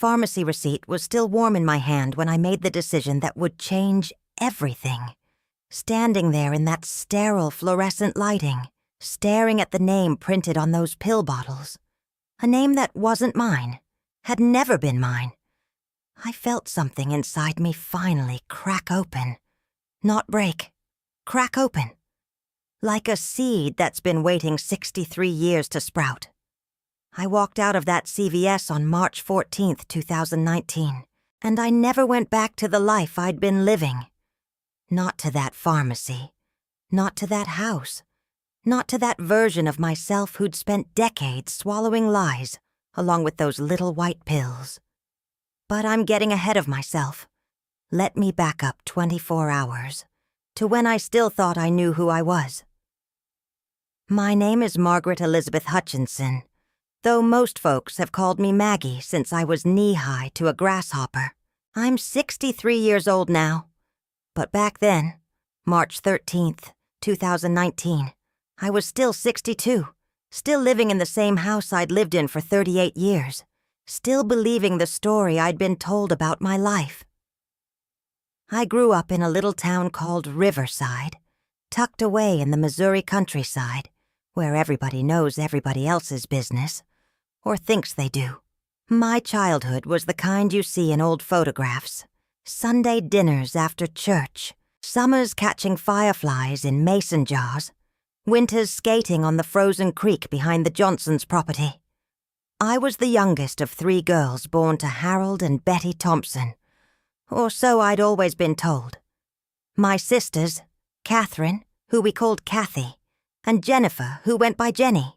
pharmacy receipt was still warm in my hand when I made the decision that would change everything. Standing there in that sterile fluorescent lighting, staring at the name printed on those pill bottles. A name that wasn't mine, had never been mine. I felt something inside me finally crack open. Not break. Crack open. Like a seed that's been waiting 63 years to sprout. I walked out of that CVS on March 14th, 2019, and I never went back to the life I'd been living. Not to that pharmacy. Not to that house. Not to that version of myself who'd spent decades swallowing lies along with those little white pills. But I'm getting ahead of myself. Let me back up 24 hours, to when I still thought I knew who I was. My name is Margaret Elizabeth Hutchinson, though most folks have called me Maggie since I was knee-high to a grasshopper. I'm 63 years old now. But back then, March 13th, 2019, I was still 62, still living in the same house I'd lived in for 38 years, still believing the story I'd been told about my life. I grew up in a little town called Riverside, tucked away in the Missouri countryside, where everybody knows everybody else's business, or thinks they do. My childhood was the kind you see in old photographs. Sunday dinners after church, summers catching fireflies in mason jars, winters skating on the frozen creek behind the Johnsons' property. I was the youngest of 3 girls born to Harold and Betty Thompson, or so I'd always been told. My sisters, Catherine, who we called Kathy, and Jennifer, who went by Jenny.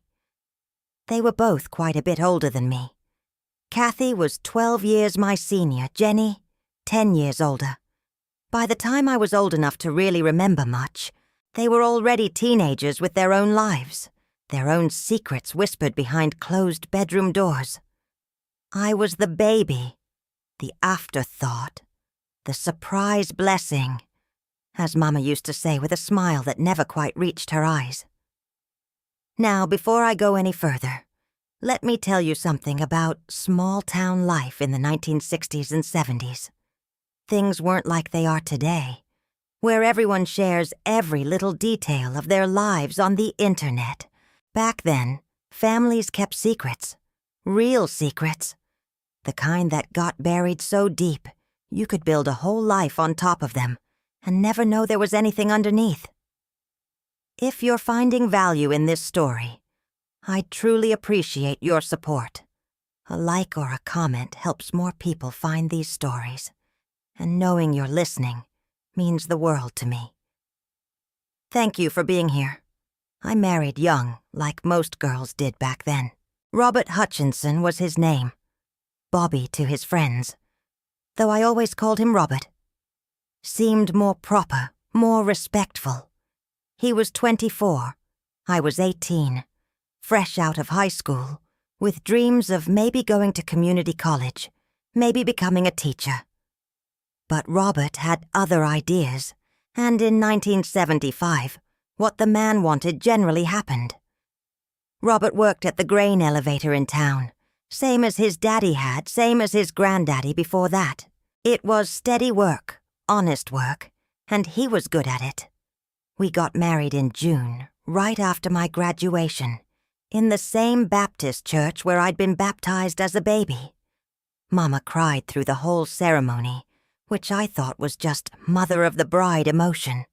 They were both quite a bit older than me. Kathy was 12 years my senior, Jenny, 10 years older. By the time I was old enough to really remember much, they were already teenagers with their own lives, their own secrets whispered behind closed bedroom doors. I was the baby, the afterthought, the surprise blessing, as Mama used to say with a smile that never quite reached her eyes. Now, before I go any further, let me tell you something about small-town life in the 1960s and 70s. Things weren't like they are today, where everyone shares every little detail of their lives on the internet. Back then, families kept secrets, real secrets, the kind that got buried so deep you could build a whole life on top of them and never know there was anything underneath. If you're finding value in this story, I truly appreciate your support. A like or a comment helps more people find these stories, and knowing you're listening means the world to me. Thank you for being here. I married young, like most girls did back then. Robert Hutchinson was his name. Bobby to his friends, though I always called him Robert. Seemed more proper, more respectful. He was 24, I was 18, fresh out of high school, with dreams of maybe going to community college, maybe becoming a teacher. But Robert had other ideas, and in 1975, what the man wanted generally happened. Robert worked at the grain elevator in town, same as his daddy had, same as his granddaddy before that. It was steady work, honest work, and he was good at it. We got married in June, right after my graduation, in the same Baptist church where I'd been baptized as a baby. Mama cried through the whole ceremony, which I thought was just mother of the bride emotion.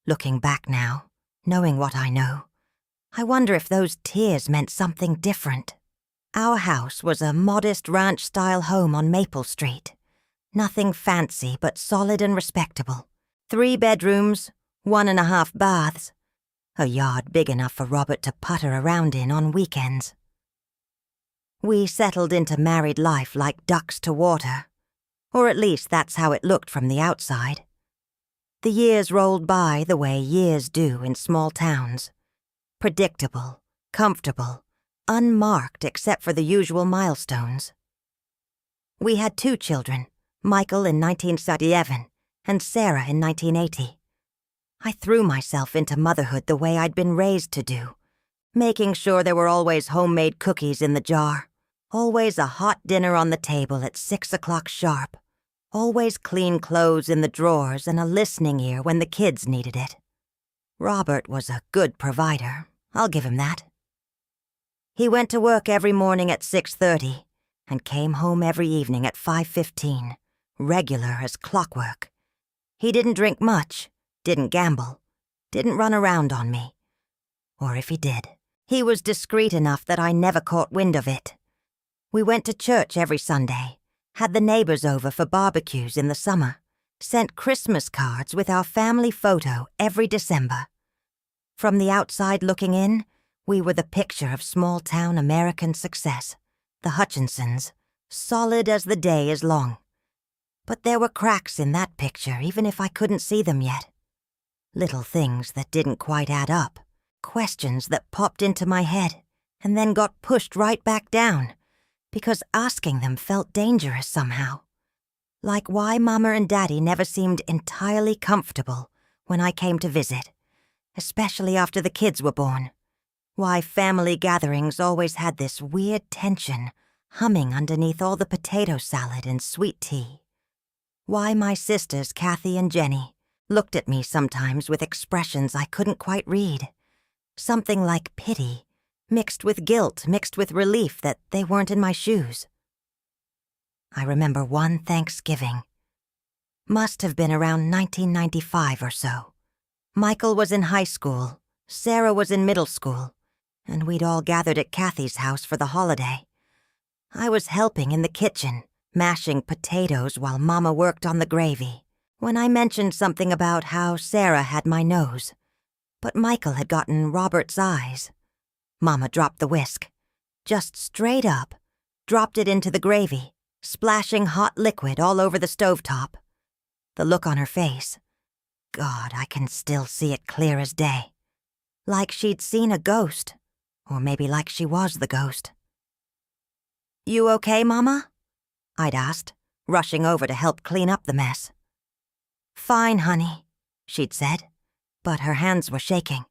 Looking back now, knowing what I know, I wonder if those tears meant something different. Our house was a modest ranch-style home on Maple Street. Nothing fancy, but solid and respectable. 3 bedrooms, 1.5 baths. A yard big enough for Robert to putter around in on weekends. We settled into married life like ducks to water. Or at least that's how it looked from the outside. The years rolled by the way years do in small towns. Predictable, comfortable, unmarked except for the usual milestones. We had 2 children, Michael in 1977 and Sarah in 1980. I threw myself into motherhood the way I'd been raised to do, making sure there were always homemade cookies in the jar, Always a hot dinner on the table at 6 o'clock sharp. Always clean clothes in the drawers and a listening ear when the kids needed it. Robert was a good provider, I'll give him that. He went to work every morning at 6:30 and came home every evening at 5:15, regular as clockwork. He didn't drink much, didn't gamble, didn't run around on me. Or if he did, he was discreet enough that I never caught wind of it. We went to church every Sunday, had the neighbors over for barbecues in the summer, sent Christmas cards with our family photo every December. From the outside looking in, we were the picture of small-town American success, the Hutchinsons, solid as the day is long. But there were cracks in that picture even if I couldn't see them yet. Little things that didn't quite add up, questions that popped into my head and then got pushed right back down, because asking them felt dangerous somehow. Like why Mama and Daddy never seemed entirely comfortable when I came to visit, especially after the kids were born. Why family gatherings always had this weird tension humming underneath all the potato salad and sweet tea. Why my sisters, Kathy and Jenny, looked at me sometimes with expressions I couldn't quite read. Something like pity, mixed with guilt, mixed with relief that they weren't in my shoes. I remember one Thanksgiving. Must have been around 1995 or so. Michael was in high school, Sarah was in middle school, and we'd all gathered at Kathy's house for the holiday. I was helping in the kitchen, mashing potatoes while Mama worked on the gravy, when I mentioned something about how Sarah had my nose, but Michael had gotten Robert's eyes. Mama dropped the whisk, just straight up, dropped it into the gravy, splashing hot liquid all over the stovetop. The look on her face, God, I can still see it clear as day. Like she'd seen a ghost, or maybe like she was the ghost. "You okay, Mama?" I'd asked, rushing over to help clean up the mess. "Fine, honey," she'd said, but her hands were shaking.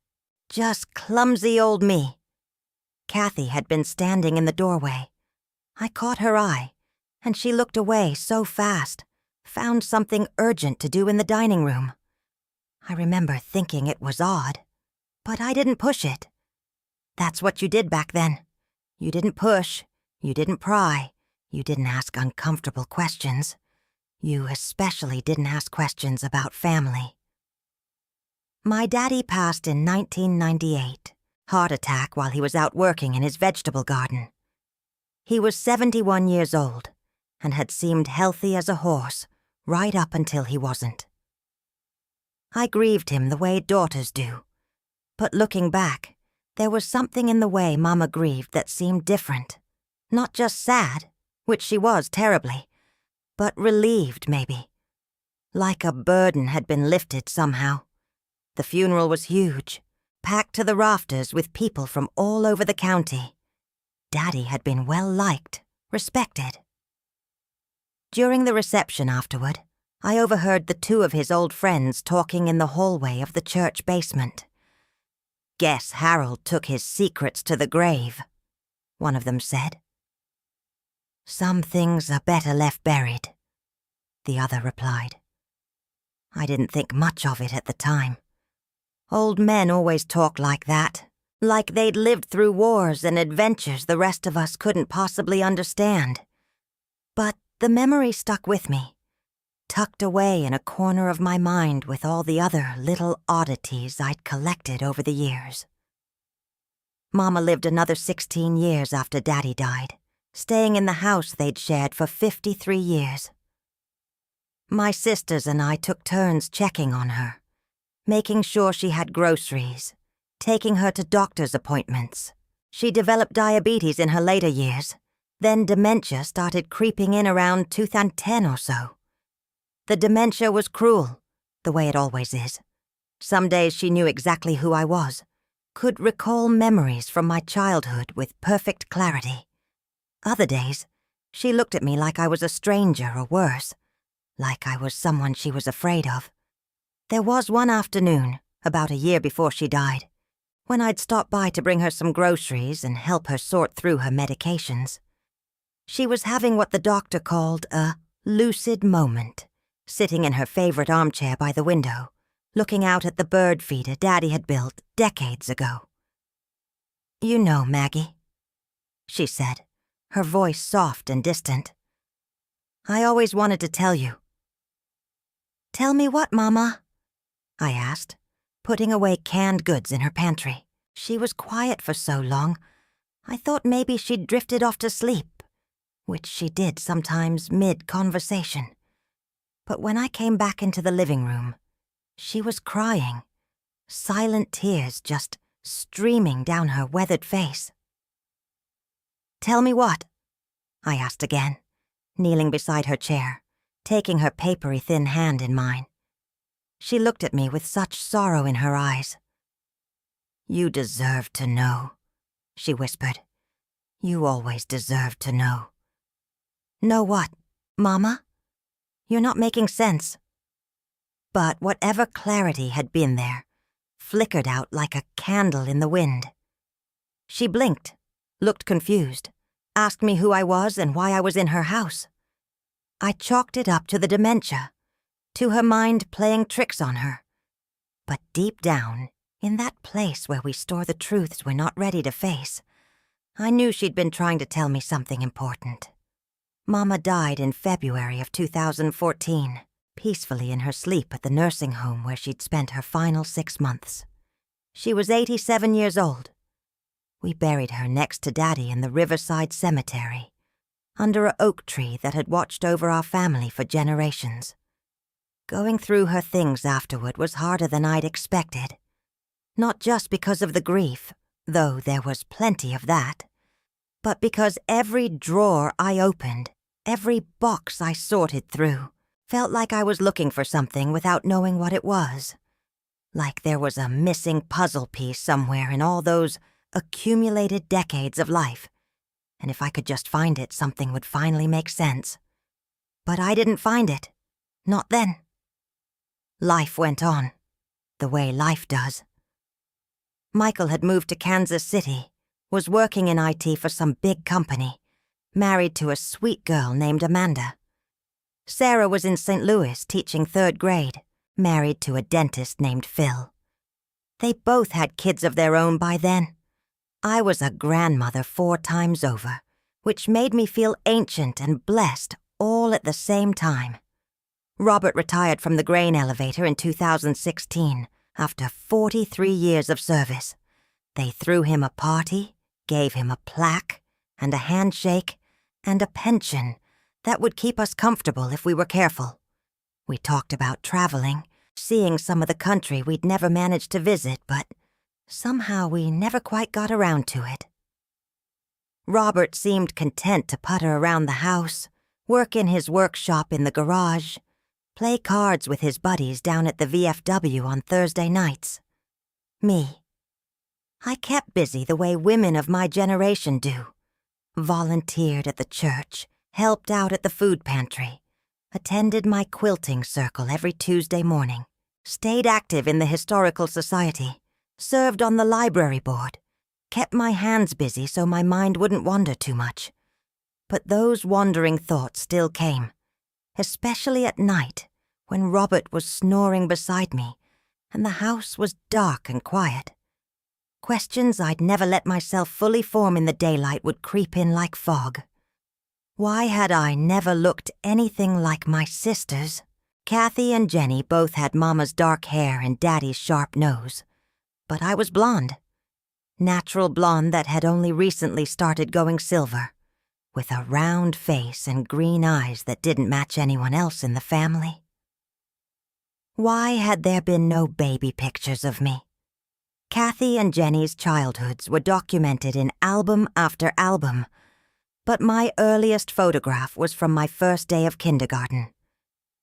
Just clumsy old me. Kathy had been standing in the doorway. I caught her eye, and she looked away so fast, found something urgent to do in the dining room. I remember thinking it was odd, but I didn't push it. That's what you did back then. You didn't push, you didn't pry, you didn't ask uncomfortable questions. You especially didn't ask questions about family. My daddy passed in 1998, heart attack while he was out working in his vegetable garden. He was 71 years old and had seemed healthy as a horse right up until he wasn't. I grieved him the way daughters do, but looking back, there was something in the way Mama grieved that seemed different. Not just sad, which she was terribly, but relieved maybe. Like a burden had been lifted somehow. The funeral was huge, packed to the rafters with people from all over the county. Daddy had been well liked, respected. During the reception afterward, I overheard the two of his old friends talking in the hallway of the church basement. "Guess Harold took his secrets to the grave," one of them said. "Some things are better left buried," the other replied. I didn't think much of it at the time. Old men always talk like that, like they'd lived through wars and adventures the rest of us couldn't possibly understand. But the memory stuck with me, tucked away in a corner of my mind with all the other little oddities I'd collected over the years. Mama lived another 16 years after Daddy died, staying in the house they'd shared for 53 years. My sisters and I took turns checking on her, making sure she had groceries, taking her to doctor's appointments. She developed diabetes in her later years, then dementia started creeping in around 2010 or so. The dementia was cruel, the way it always is. Some days she knew exactly who I was, could recall memories from my childhood with perfect clarity. Other days, she looked at me like I was a stranger or worse, like I was someone she was afraid of. There was one afternoon, about a year before she died, when I'd stop by to bring her some groceries and help her sort through her medications. She was having what the doctor called a lucid moment, sitting in her favorite armchair by the window, looking out at the bird feeder Daddy had built decades ago. "You know, Maggie," she said, her voice soft and distant. "I always wanted to tell you." "Tell me what, Mama?" I asked, putting away canned goods in her pantry. She was quiet for so long, I thought maybe she'd drifted off to sleep, which she did sometimes mid-conversation. But when I came back into the living room, she was crying, silent tears just streaming down her weathered face. "Tell me what?" I asked again, kneeling beside her chair, taking her papery thin hand in mine. She looked at me with such sorrow in her eyes. "You deserve to know," she whispered. "You always deserve to know." "Know what, Mama? You're not making sense." But whatever clarity had been there flickered out like a candle in the wind. She blinked, looked confused, asked me who I was and why I was in her house. I chalked it up to the dementia, to her mind playing tricks on her. But deep down, in that place where we store the truths we're not ready to face, I knew she'd been trying to tell me something important. Mama died in February of 2014, peacefully in her sleep at the nursing home where she'd spent her final 6 months. She was 87 years old. We buried her next to Daddy in the Riverside Cemetery, under an oak tree that had watched over our family for generations. Going through her things afterward was harder than I'd expected. Not just because of the grief, though there was plenty of that, but because every drawer I opened, every box I sorted through, felt like I was looking for something without knowing what it was. Like there was a missing puzzle piece somewhere in all those accumulated decades of life, and if I could just find it, something would finally make sense. But I didn't find it. Not then. Life went on, the way life does. Michael had moved to Kansas City, was working in IT for some big company, married to a sweet girl named Amanda. Sarah was in St. Louis teaching 3rd grade, married to a dentist named Phil. They both had kids of their own by then. I was a grandmother 4 times over, which made me feel ancient and blessed all at the same time. Robert retired from the grain elevator in 2016 after 43 years of service. They threw him a party, gave him a plaque, and a handshake, and a pension that would keep us comfortable if we were careful. We talked about traveling, seeing some of the country we'd never managed to visit, but somehow we never quite got around to it. Robert seemed content to putter around the house, work in his workshop in the garage, play cards with his buddies down at the VFW on Thursday nights. Me, I kept busy the way women of my generation do. Volunteered at the church, helped out at the food pantry, attended my quilting circle every Tuesday morning, stayed active in the Historical Society, served on the library board, kept my hands busy so my mind wouldn't wander too much. But those wandering thoughts still came, especially at night when Robert was snoring beside me and the house was dark and quiet. Questions I'd never let myself fully form in the daylight would creep in like fog. Why had I never looked anything like my sisters? Kathy and Jenny both had Mama's dark hair and Daddy's sharp nose, but I was blonde. Natural blonde that had only recently started going silver, with a round face and green eyes that didn't match anyone else in the family. Why had there been no baby pictures of me? Kathy and Jenny's childhoods were documented in album after album, but my earliest photograph was from my first day of kindergarten.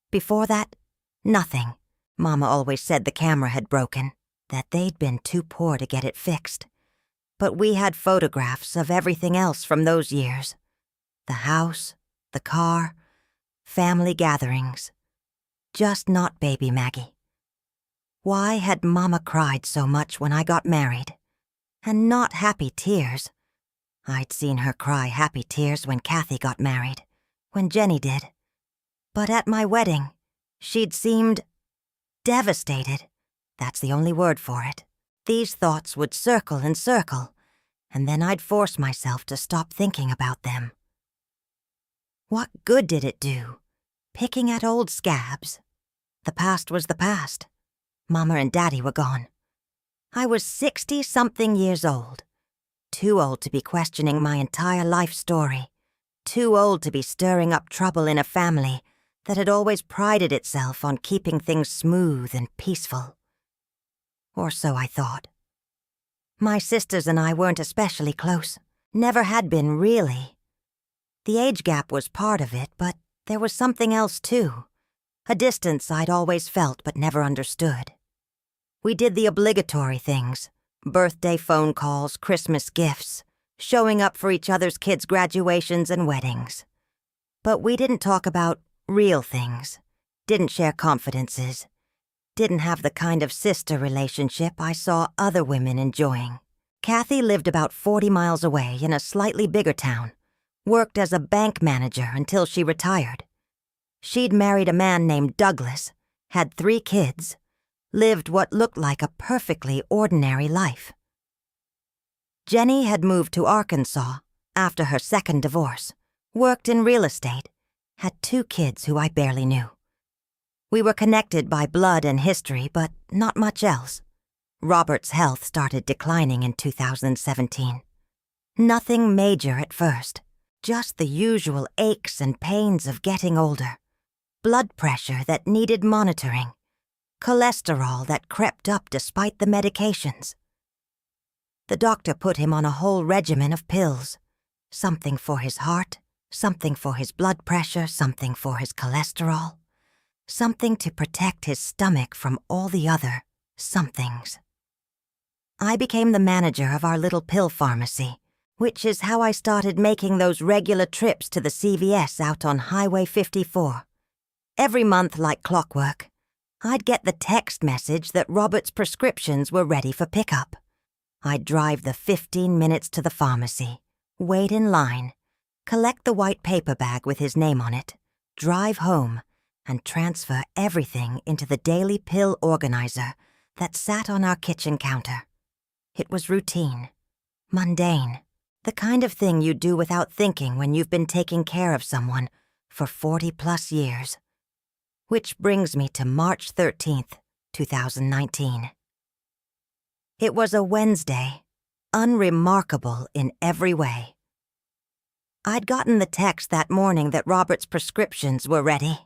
Before that, nothing. Mama always said the camera had broken, that they'd been too poor to get it fixed. But we had photographs of everything else from those years. The house, the car, family gatherings. Just not baby Maggie. Why had Mama cried so much when I got married? And not happy tears. I'd seen her cry happy tears when Kathy got married, when Jenny did. But at my wedding, she'd seemed devastated. That's the only word for it. These thoughts would circle and circle, and then I'd force myself to stop thinking about them. What good did it do, picking at old scabs? The past was the past. Mama and Daddy were gone. I was 60-something years old. Too old to be questioning my entire life story. Too old to be stirring up trouble in a family that had always prided itself on keeping things smooth and peaceful. Or so I thought. My sisters and I weren't especially close. Never had been, really. The age gap was part of it, but there was something else too. A distance I'd always felt but never understood. We did the obligatory things. Birthday phone calls, Christmas gifts, showing up for each other's kids' graduations and weddings. But we didn't talk about real things, didn't share confidences, didn't have the kind of sister relationship I saw other women enjoying. Kathy lived about 40 miles away in a slightly bigger town, worked as a bank manager until she retired. She'd married a man named Douglas, had 3 kids, lived what looked like a perfectly ordinary life. Jenny had moved to Arkansas after her second divorce, worked in real estate, had 2 kids who I barely knew. We were connected by blood and history, but not much else. Robert's health started declining in 2017. Nothing major at first, just the usual aches and pains of getting older. Blood pressure that needed monitoring. Cholesterol that crept up despite the medications. The doctor put him on a whole regimen of pills. Something for his heart, something for his blood pressure, something for his cholesterol. Something to protect his stomach from all the other somethings. I became the manager of our little pill pharmacy, which is how I started making those regular trips to the CVS out on Highway 54. Every month, like clockwork, I'd get the text message that Robert's prescriptions were ready for pickup. I'd drive the 15 minutes to the pharmacy, wait in line, collect the white paper bag with his name on it, drive home, and transfer everything into the daily pill organizer that sat on our kitchen counter. It was routine, mundane, the kind of thing you do without thinking when you've been taking care of someone for 40-plus years. Which brings me to March 13th, 2019. It was a Wednesday, unremarkable in every way. I'd gotten the text that morning that Robert's prescriptions were ready.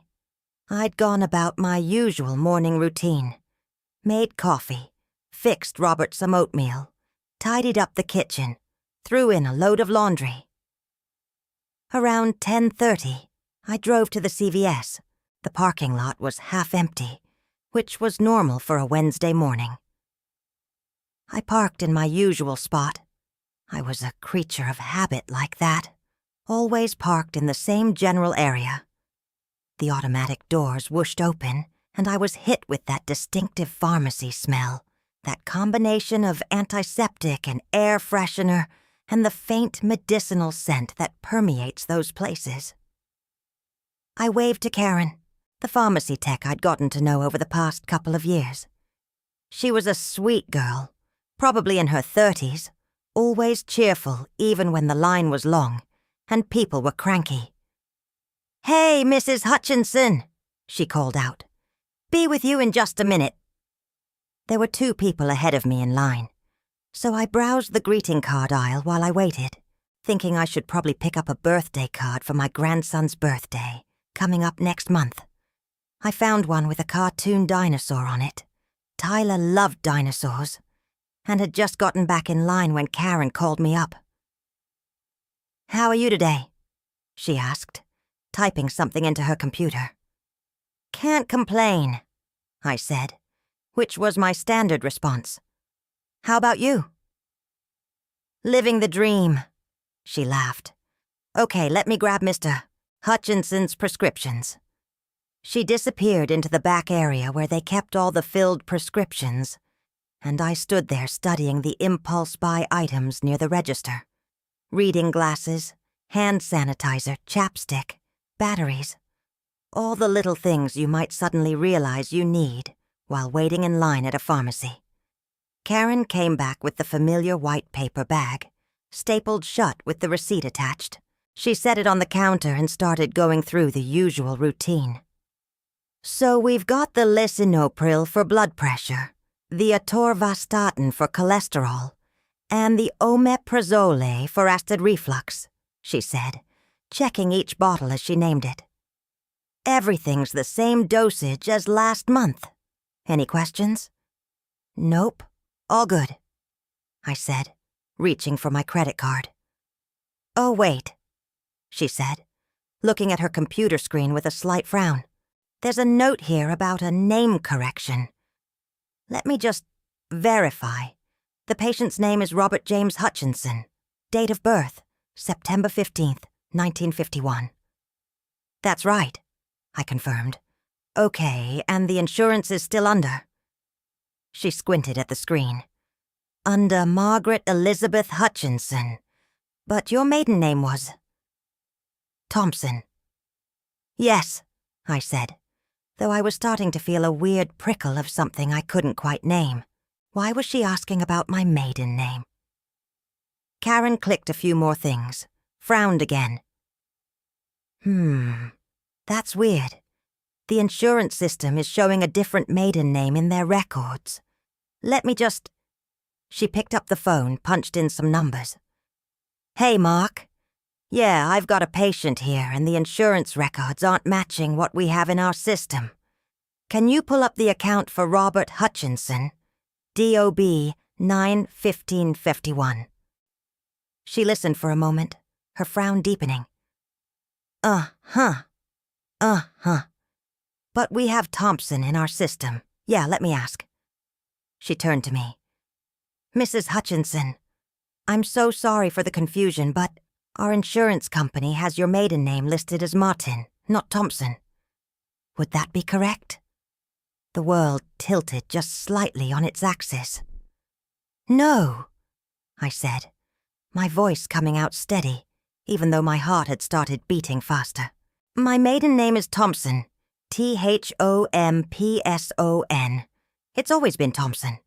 I'd gone about my usual morning routine. Made coffee, fixed Robert some oatmeal, tidied up the kitchen, threw in a load of laundry. Around 10:30, I drove to the CVS. The parking lot was half empty, which was normal for a Wednesday morning. I parked in my usual spot. I was a creature of habit like that, always parked in the same general area. The automatic doors whooshed open, and I was hit with that distinctive pharmacy smell, that combination of antiseptic and air freshener, and the faint medicinal scent that permeates those places. I waved to Karen, the pharmacy tech I'd gotten to know over the past couple of years. She was a sweet girl, probably in her 30s, always cheerful even when the line was long, and people were cranky. "Hey, Mrs. Hutchinson," she called out. "Be with you in just a minute." There were 2 people ahead of me in line, so I browsed the greeting card aisle while I waited, thinking I should probably pick up a birthday card for my grandson's birthday, coming up next month. I found one with a cartoon dinosaur on it. Tyler loved dinosaurs, and had just gotten back in line when Karen called me up. "How are you today?" she asked, typing something into her computer. "Can't complain," I said, which was my standard response. "How about you?" "Living the dream," she laughed. "Okay, let me grab Mr. Hutchinson's prescriptions." She disappeared into the back area where they kept all the filled prescriptions, and I stood there studying the impulse buy items near the register. reading glasses, hand sanitizer, chapstick, batteries. All the little things you might suddenly realize you need while waiting in line at a pharmacy. Karen came back with the familiar white paper bag, stapled shut with the receipt attached. She set it on the counter and started going through the usual routine. So we've got the lisinopril for blood pressure, the atorvastatin for cholesterol, and the omeprazole for acid reflux, she said, checking each bottle as she named it. Everything's the same dosage as last month. Any questions? Nope, all good, I said, reaching for my credit card. Oh, wait, she said, looking at her computer screen with a slight frown. There's a note here about a name correction. Let me just verify. The patient's name is Robert James Hutchinson. Date of birth, September 15th, 1951. That's right, I confirmed. Okay, and the insurance is still under? She squinted at the screen. Under Margaret Elizabeth Hutchinson. But your maiden name was? Thompson. Yes, I said, though I was starting to feel a weird prickle of something I couldn't quite name. Why was she asking about my maiden name? Karen clicked a few more things, frowned again. That's weird. The insurance system is showing a different maiden name in their records. Let me just... She picked up the phone, punched in some numbers. Hey, Mark. Yeah, I've got a patient here and the insurance records aren't matching what we have in our system. Can you pull up the account for Robert Hutchinson? DOB 9-1551. She listened for a moment, her frown deepening. Uh-huh. But we have Thompson in our system. Yeah, let me ask. She turned to me. Mrs. Hutchinson, I'm so sorry for the confusion, but our insurance company has your maiden name listed as Martin, not Thompson. Would that be correct? The world tilted just slightly on its axis. No, I said, my voice coming out steady, even though my heart had started beating faster. My maiden name is Thompson, Thompson. It's always been Thompson.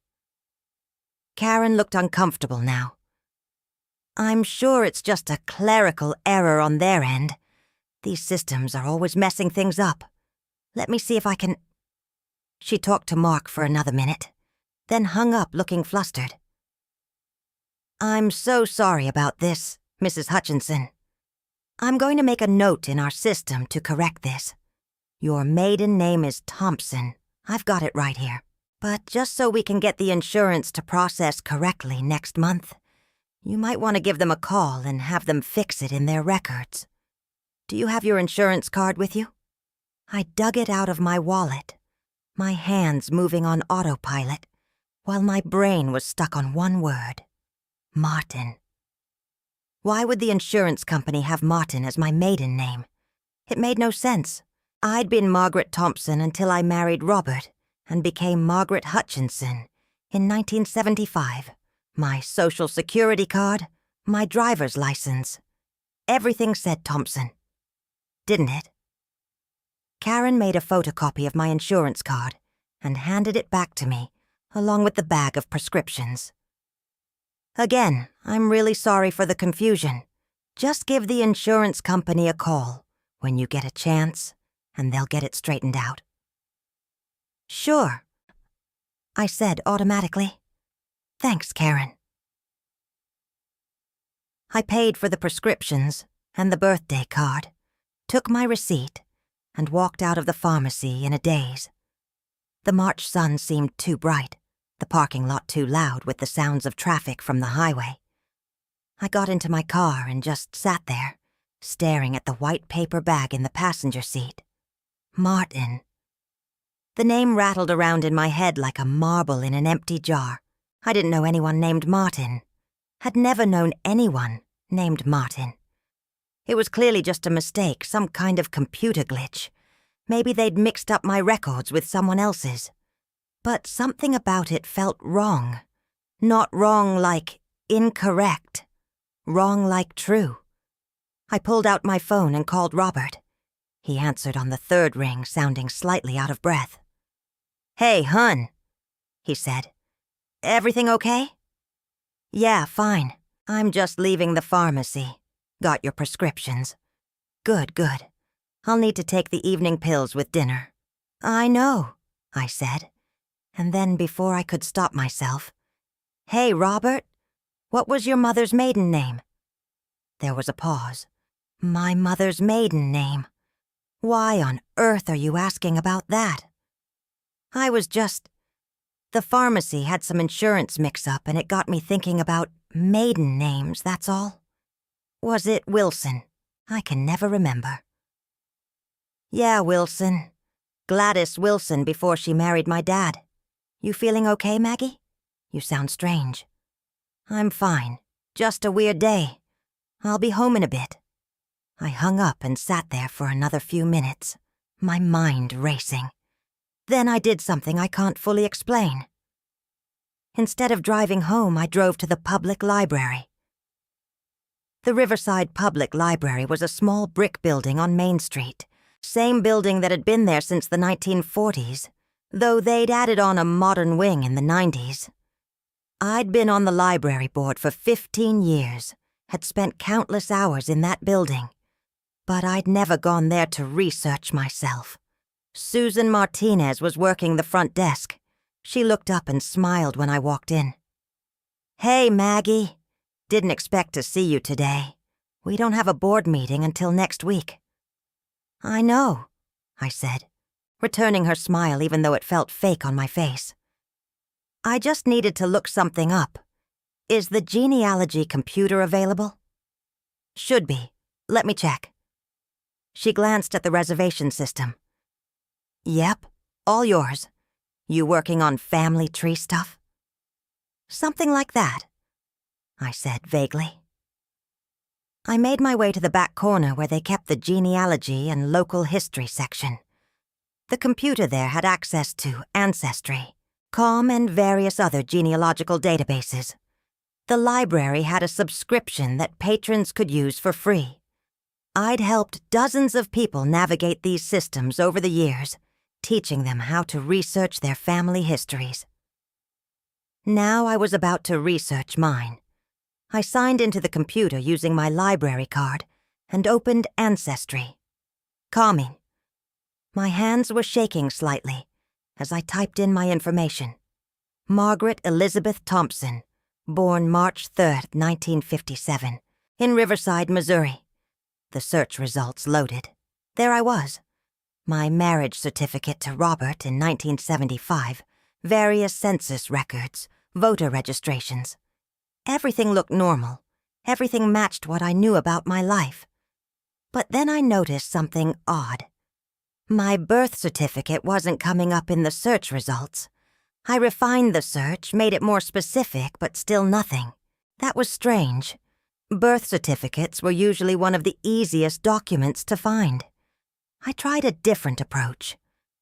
Karen looked uncomfortable now. I'm sure it's just a clerical error on their end. These systems are always messing things up. Let me see if I can... She talked to Mark for another minute, then hung up looking flustered. I'm so sorry about this, Mrs. Hutchinson. I'm going to make a note in our system to correct this. Your maiden name is Thompson. I've got it right here. But just so we can get the insurance to process correctly next month, you might want to give them a call and have them fix it in their records. Do you have your insurance card with you? I dug it out of my wallet, my hands moving on autopilot, while my brain was stuck on one word. Martin. Why would the insurance company have Martin as my maiden name? It made no sense. I'd been Margaret Thompson until I married Robert and became Margaret Hutchinson in 1975. My social security card, my driver's license. Everything said Thompson. Didn't it? Karen made a photocopy of my insurance card and handed it back to me, along with the bag of prescriptions. Again, I'm really sorry for the confusion. Just give the insurance company a call when you get a chance, and they'll get it straightened out. Sure, I said automatically. Thanks, Karen. I paid for the prescriptions and the birthday card, took my receipt, and walked out of the pharmacy in a daze. The March sun seemed too bright, the parking lot too loud with the sounds of traffic from the highway. I got into my car and just sat there, staring at the white paper bag in the passenger seat. Martin. The name rattled around in my head like a marble in an empty jar. I didn't know anyone named Martin. Had never known anyone named Martin. It was clearly just a mistake, some kind of computer glitch. Maybe they'd mixed up my records with someone else's. But something about it felt wrong. Not wrong like incorrect. Wrong like true. I pulled out my phone and called Robert. He answered on the third ring, sounding slightly out of breath. "Hey, hun," he said. "Everything okay?" "Yeah, fine. I'm just leaving the pharmacy. Got your prescriptions." "Good, good. I'll need to take the evening pills with dinner." "I know," I said. And then before I could stop myself, "Hey, Robert, what was your mother's maiden name?" There was a pause. My mother's maiden name. Why on earth are you asking about that? The pharmacy had some insurance mix-up and it got me thinking about maiden names, that's all. Was it Wilson? I can never remember. "Yeah, Wilson. Gladys Wilson before she married my dad. You feeling okay, Maggie? You sound strange." "I'm fine. Just a weird day. I'll be home in a bit." I hung up and sat there for another few minutes, my mind racing. Then I did something I can't fully explain. Instead of driving home, I drove to the public library. The Riverside Public Library was a small brick building on Main Street, same building that had been there since the 1940s, though they'd added on a modern wing in the 90s. I'd been on the library board for 15 years, had spent countless hours in that building, but I'd never gone there to research myself. Susan Martinez was working the front desk. She looked up and smiled when I walked in. "Hey, Maggie. Didn't expect to see you today. We don't have a board meeting until next week." "I know," I said, returning her smile even though it felt fake on my face. "I just needed to look something up. Is the genealogy computer available?" "Should be. Let me check." She glanced at the reservation system. "Yep, all yours. You working on family tree stuff?" "Something like that," I said vaguely. I made my way to the back corner where they kept the genealogy and local history section. The computer there had access to Ancestry, COM, and various other genealogical databases. The library had a subscription that patrons could use for free. I'd helped dozens of people navigate these systems over the years, teaching them how to research their family histories. Now I was about to research mine. I signed into the computer using my library card and opened Ancestry. Calming. My hands were shaking slightly as I typed in my information. Margaret Elizabeth Thompson, born March 3rd, 1957, in Riverside, Missouri. The search results loaded. There I was. My marriage certificate to Robert in 1975, various census records, voter registrations. Everything looked normal. Everything matched what I knew about my life. But then I noticed something odd. My birth certificate wasn't coming up in the search results. I refined the search, made it more specific, but still nothing. That was strange. Birth certificates were usually one of the easiest documents to find. I tried a different approach.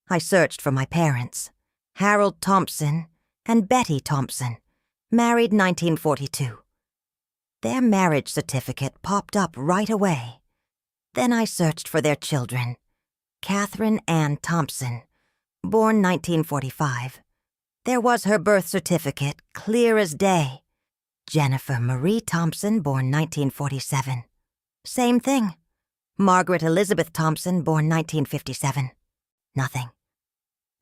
I searched for my parents, Harold Thompson and Betty Thompson, married 1942. Their marriage certificate popped up right away. Then I searched for their children, Catherine Ann Thompson, born 1945. There was her birth certificate, clear as day. Jennifer Marie Thompson, born 1947. Same thing. Margaret Elizabeth Thompson, born 1957. Nothing.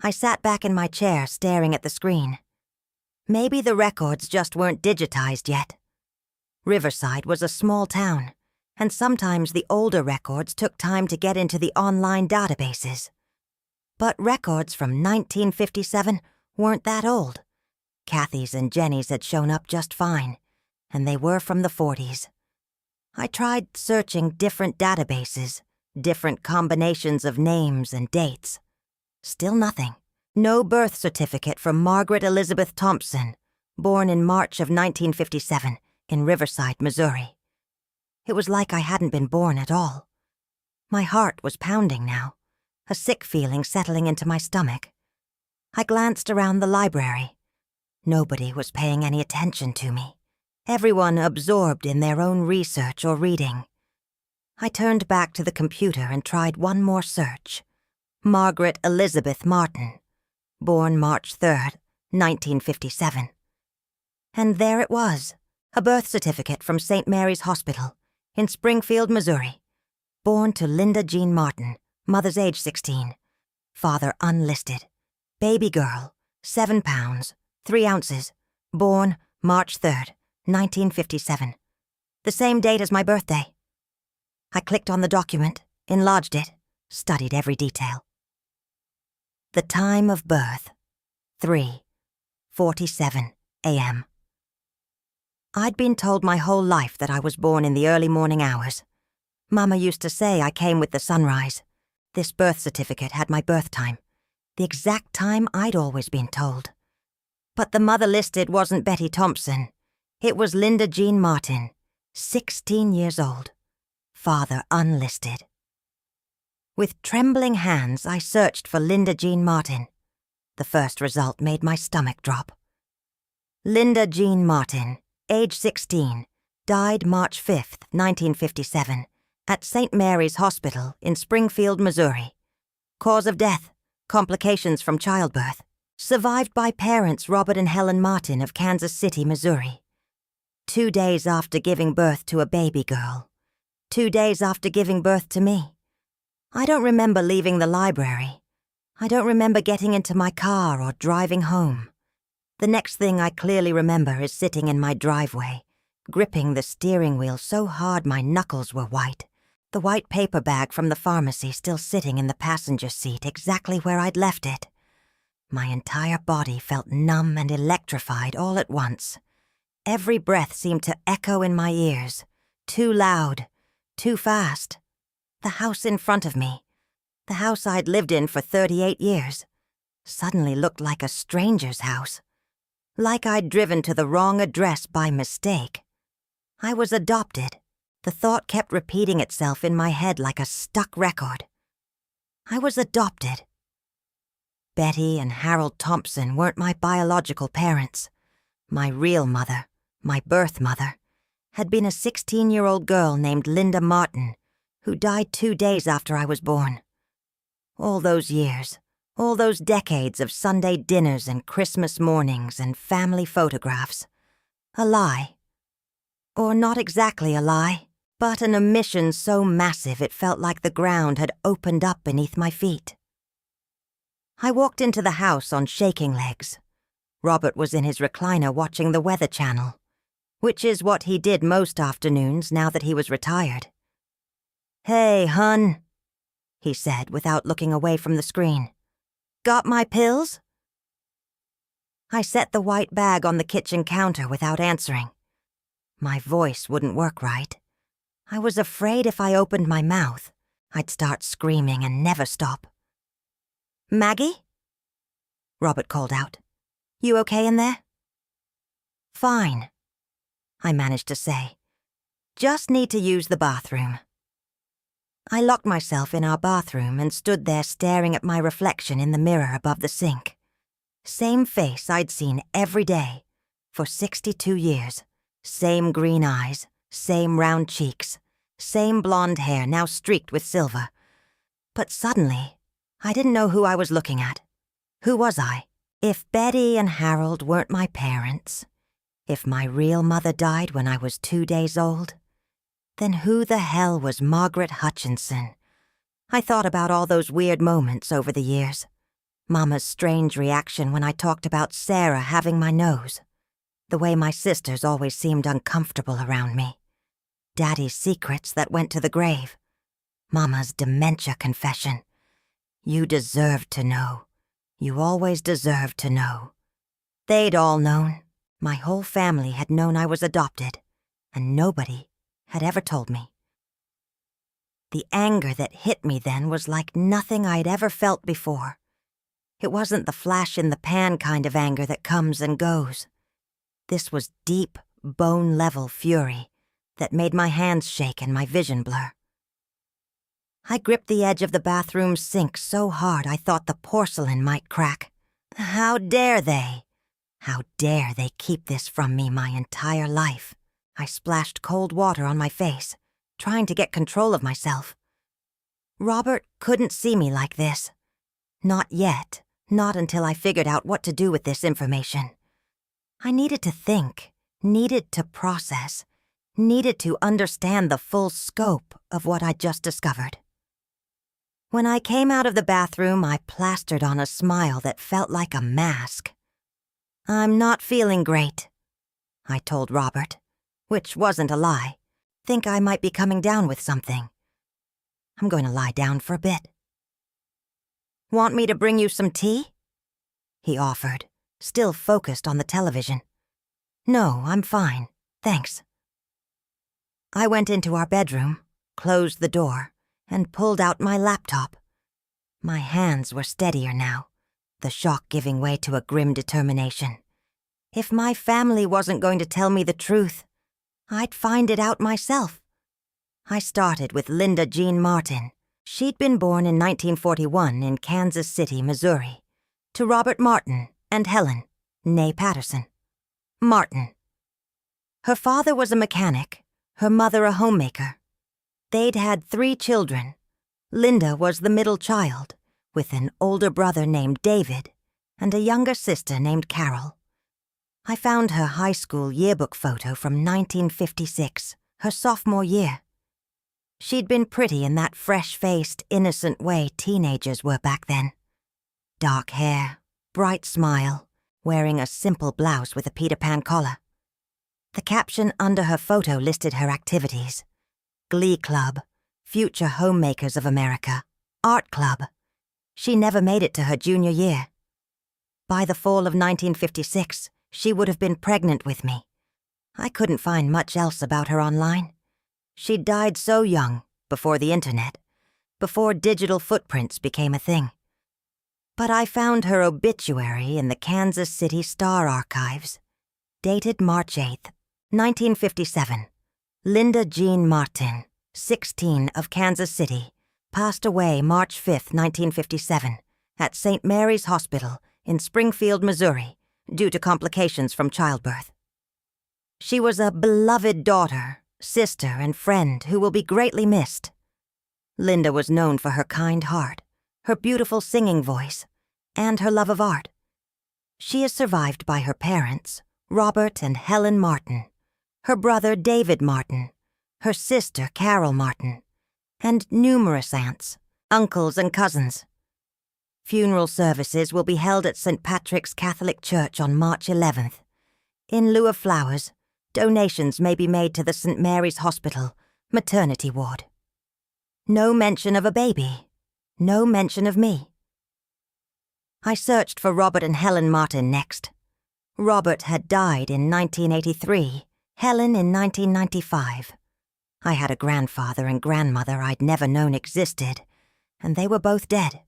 I sat back in my chair, staring at the screen. Maybe the records just weren't digitized yet. Riverside was a small town, and sometimes the older records took time to get into the online databases. But records from 1957 weren't that old. Kathy's and Jenny's had shown up just fine, and they were from the 40s. I tried searching different databases, different combinations of names and dates. Still nothing. No birth certificate for Margaret Elizabeth Thompson, born in March of 1957 in Riverside, Missouri. It was like I hadn't been born at all. My heart was pounding now, a sick feeling settling into my stomach. I glanced around the library. Nobody was paying any attention to me. everyone absorbed in their own research or reading. I turned back to the computer and tried one more search. Margaret Elizabeth Martin, born March 3rd, 1957. And there it was, a birth certificate from St. Mary's Hospital in Springfield, Missouri. Born to Linda Jean Martin, mother's age 16, father unlisted, baby girl, 7 pounds, 3 ounces, born March 3rd, 1957. The same date as my birthday. I clicked on the document, enlarged it, studied every detail. The time of birth, 3:47 a.m. I'd been told my whole life that I was born in the early morning hours. Mama used to say I came with the sunrise. This birth certificate had my birth time, the exact time I'd always been told. But the mother listed wasn't Betty Thompson. It was Linda Jean Martin, 16 years old, father unlisted. With trembling hands, I searched for Linda Jean Martin. The first result made my stomach drop. Linda Jean Martin, age 16, died March 5th, 1957, at St. Mary's Hospital in Springfield, Missouri. Cause of death, complications from childbirth. Survived by parents Robert and Helen Martin of Kansas City, Missouri. 2 days after giving birth to a baby girl. 2 days after giving birth to me. I don't remember leaving the library. I don't remember getting into my car or driving home. The next thing I clearly remember is sitting in my driveway, gripping the steering wheel so hard my knuckles were white, the white paper bag from the pharmacy still sitting in the passenger seat exactly where I'd left it. My entire body felt numb and electrified all at once. Every breath seemed to echo in my ears, too loud, too fast. The house in front of me, the house I'd lived in for 38 years, suddenly looked like a stranger's house. Like I'd driven to the wrong address by mistake. I was adopted. The thought kept repeating itself in my head like a stuck record. I was adopted. Betty and Harold Thompson weren't my biological parents. My real mother, my birth mother, had been a 16-year-old girl named Linda Martin, who died 2 days after I was born. All those years, all those decades of Sunday dinners and Christmas mornings and family photographs. A lie. Or not exactly a lie, but an omission so massive it felt like the ground had opened up beneath my feet. I walked into the house on shaking legs. Robert was in his recliner watching the Weather Channel, which is what he did most afternoons now that he was retired. "Hey, hun," he said without looking away from the screen. "Got my pills?" I set the white bag on the kitchen counter without answering. My voice wouldn't work right. I was afraid if I opened my mouth, I'd start screaming and never stop. "Maggie?" Robert called out. "You okay in there?" "Fine," I managed to say. "Just need to use the bathroom." I locked myself in our bathroom and stood there staring at my reflection in the mirror above the sink. Same face I'd seen every day for 62 years. Same green eyes, same round cheeks, same blonde hair now streaked with silver. But suddenly, I didn't know who I was looking at. Who was I? If Betty and Harold weren't my parents, if my real mother died when I was 2 days old, then who the hell was Margaret Hutchinson? I thought about all those weird moments over the years. Mama's strange reaction when I talked about Sarah having my nose. The way my sisters always seemed uncomfortable around me. Daddy's secrets that went to the grave. Mama's dementia confession. You deserved to know. You always deserved to know. They'd all known. My whole family had known I was adopted, and nobody had ever told me. The anger that hit me then was like nothing I'd ever felt before. It wasn't the flash-in-the-pan kind of anger that comes and goes. This was deep, bone-level fury that made my hands shake and my vision blur. I gripped the edge of the bathroom sink so hard I thought the porcelain might crack. How dare they? How dare they keep this from me my entire life? I splashed cold water on my face, trying to get control of myself. Robert couldn't see me like this. Not yet, not until I figured out what to do with this information. I needed to think, needed to process, needed to understand the full scope of what I'd just discovered. When I came out of the bathroom, I plastered on a smile that felt like a mask. "I'm not feeling great," I told Robert, which wasn't a lie. Think I might be coming down with something. I'm going to lie down for a bit. "Want me to bring you some tea?" he offered, still focused on the television. "No, I'm fine, thanks." I went into our bedroom, closed the door, and pulled out my laptop. My hands were steadier now, the shock giving way to a grim determination. If my family wasn't going to tell me the truth, I'd find it out myself. I started with Linda Jean Martin. She'd been born in 1941 in Kansas City, Missouri, to Robert Martin and Helen, née Patterson. Martin. Her father was a mechanic, her mother a homemaker. They'd had 3 children. Linda was the middle child, with an older brother named David and a younger sister named Carol. I found her high school yearbook photo from 1956, her sophomore year. She'd been pretty in that fresh-faced, innocent way teenagers were back then. Dark hair, bright smile, wearing a simple blouse with a Peter Pan collar. The caption under her photo listed her activities: Glee Club, Future Homemakers of America, Art Club. She never made it to her junior year. By the fall of 1956, she would have been pregnant with me. I couldn't find much else about her online. She'd died so young, before the internet, before digital footprints became a thing. But I found her obituary in the Kansas City Star Archives, dated March 8th, 1957. Linda Jean Martin, 16, of Kansas City, passed away March 5th, 1957, at St. Mary's Hospital in Springfield, Missouri, due to complications from childbirth. She was a beloved daughter, sister, and friend who will be greatly missed. Linda was known for her kind heart, her beautiful singing voice, and her love of art. She is survived by her parents, Robert and Helen Martin, her brother David Martin, her sister Carol Martin, and numerous aunts, uncles, and cousins. Funeral services will be held at St. Patrick's Catholic Church on March 11th. In lieu of flowers, donations may be made to the St. Mary's Hospital maternity ward. No mention of a baby. No mention of me. I searched for Robert and Helen Martin next. Robert had died in 1983, Helen in 1995. I had a grandfather and grandmother I'd never known existed, and they were both dead.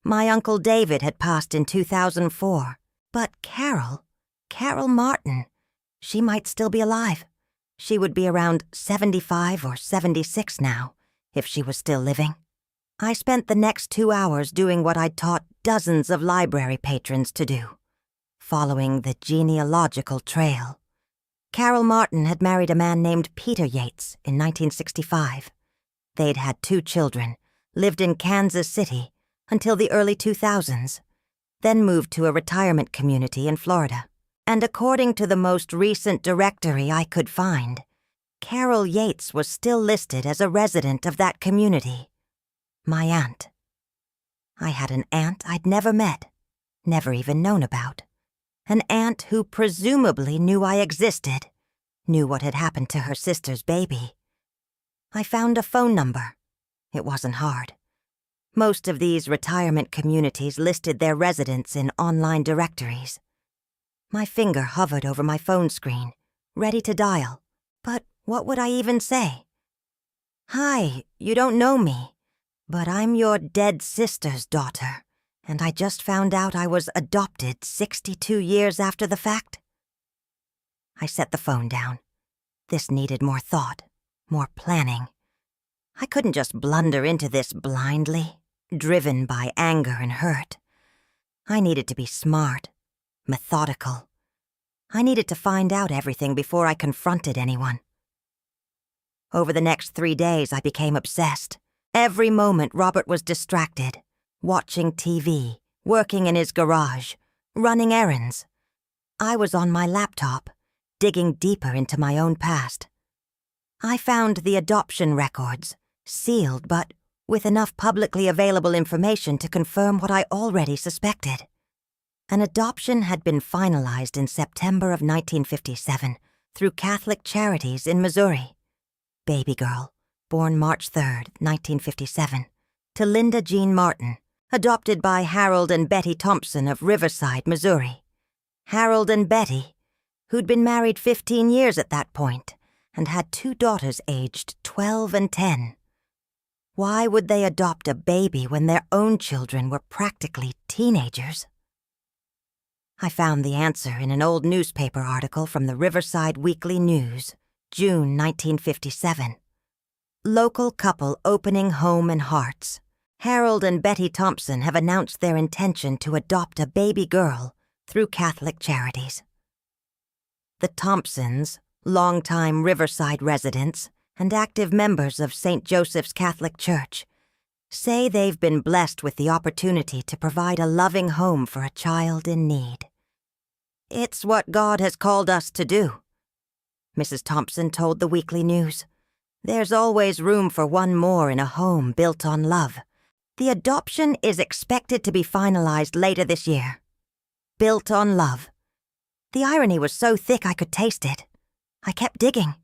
My Uncle David had passed in 2004, but Carol Martin, she might still be alive. She would be around 75 or 76 now, if she was still living. I spent the next 2 hours doing what I'd taught dozens of library patrons to do, following the genealogical trail. Carol Martin had married a man named Peter Yates in 1965. They'd had 2 children, lived in Kansas City until the early 2000s, then moved to a retirement community in Florida. And according to the most recent directory I could find, Carol Yates was still listed as a resident of that community. My aunt. I had an aunt I'd never met, never even known about. An aunt who presumably knew I existed, knew what had happened to her sister's baby. I found a phone number. It wasn't hard. Most of these retirement communities listed their residents in online directories. My finger hovered over my phone screen, ready to dial. But what would I even say? "Hi, you don't know me, but I'm your dead sister's daughter, and I just found out I was adopted 62 years after the fact." I set the phone down. This needed more thought, more planning. I couldn't just blunder into this blindly, driven by anger and hurt. I needed to be smart, methodical, I needed to find out everything before I confronted anyone. Over the next 3 days, I became obsessed. Every moment, Robert was distracted, watching TV, working in his garage, running errands. I was on my laptop, digging deeper into my own past. I found the adoption records, sealed but with enough publicly available information to confirm what I already suspected. An adoption had been finalized in September of 1957 through Catholic Charities in Missouri. Baby girl, born March 3rd, 1957, to Linda Jean Martin, adopted by Harold and Betty Thompson of Riverside, Missouri. Harold and Betty, who'd been married 15 years at that point and had 2 daughters aged 12 and 10. Why would they adopt a baby when their own children were practically teenagers? I found the answer in an old newspaper article from the Riverside Weekly News, June 1957. Local couple opening home and hearts. Harold and Betty Thompson have announced their intention to adopt a baby girl through Catholic Charities. The Thompsons, longtime Riverside residents and active members of St. Joseph's Catholic Church, say they've been blessed with the opportunity to provide a loving home for a child in need. It's what God has called us to do, Mrs. Thompson told the Weekly News. There's always room for one more in a home built on love. The adoption is expected to be finalized later this year. Built on love. The irony was so thick I could taste it. I kept digging.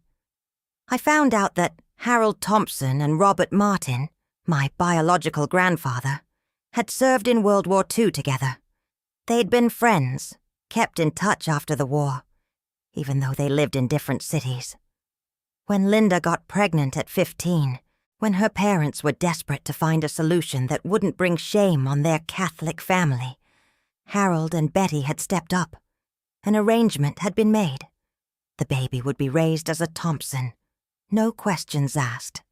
I found out that Harold Thompson and Robert Martin, my biological grandfather, had served in World War II together. They'd been friends, kept in touch after the war, even though they lived in different cities. When Linda got pregnant at 15, when her parents were desperate to find a solution that wouldn't bring shame on their Catholic family, Harold and Betty had stepped up. An arrangement had been made. The baby would be raised as a Thompson. No questions asked.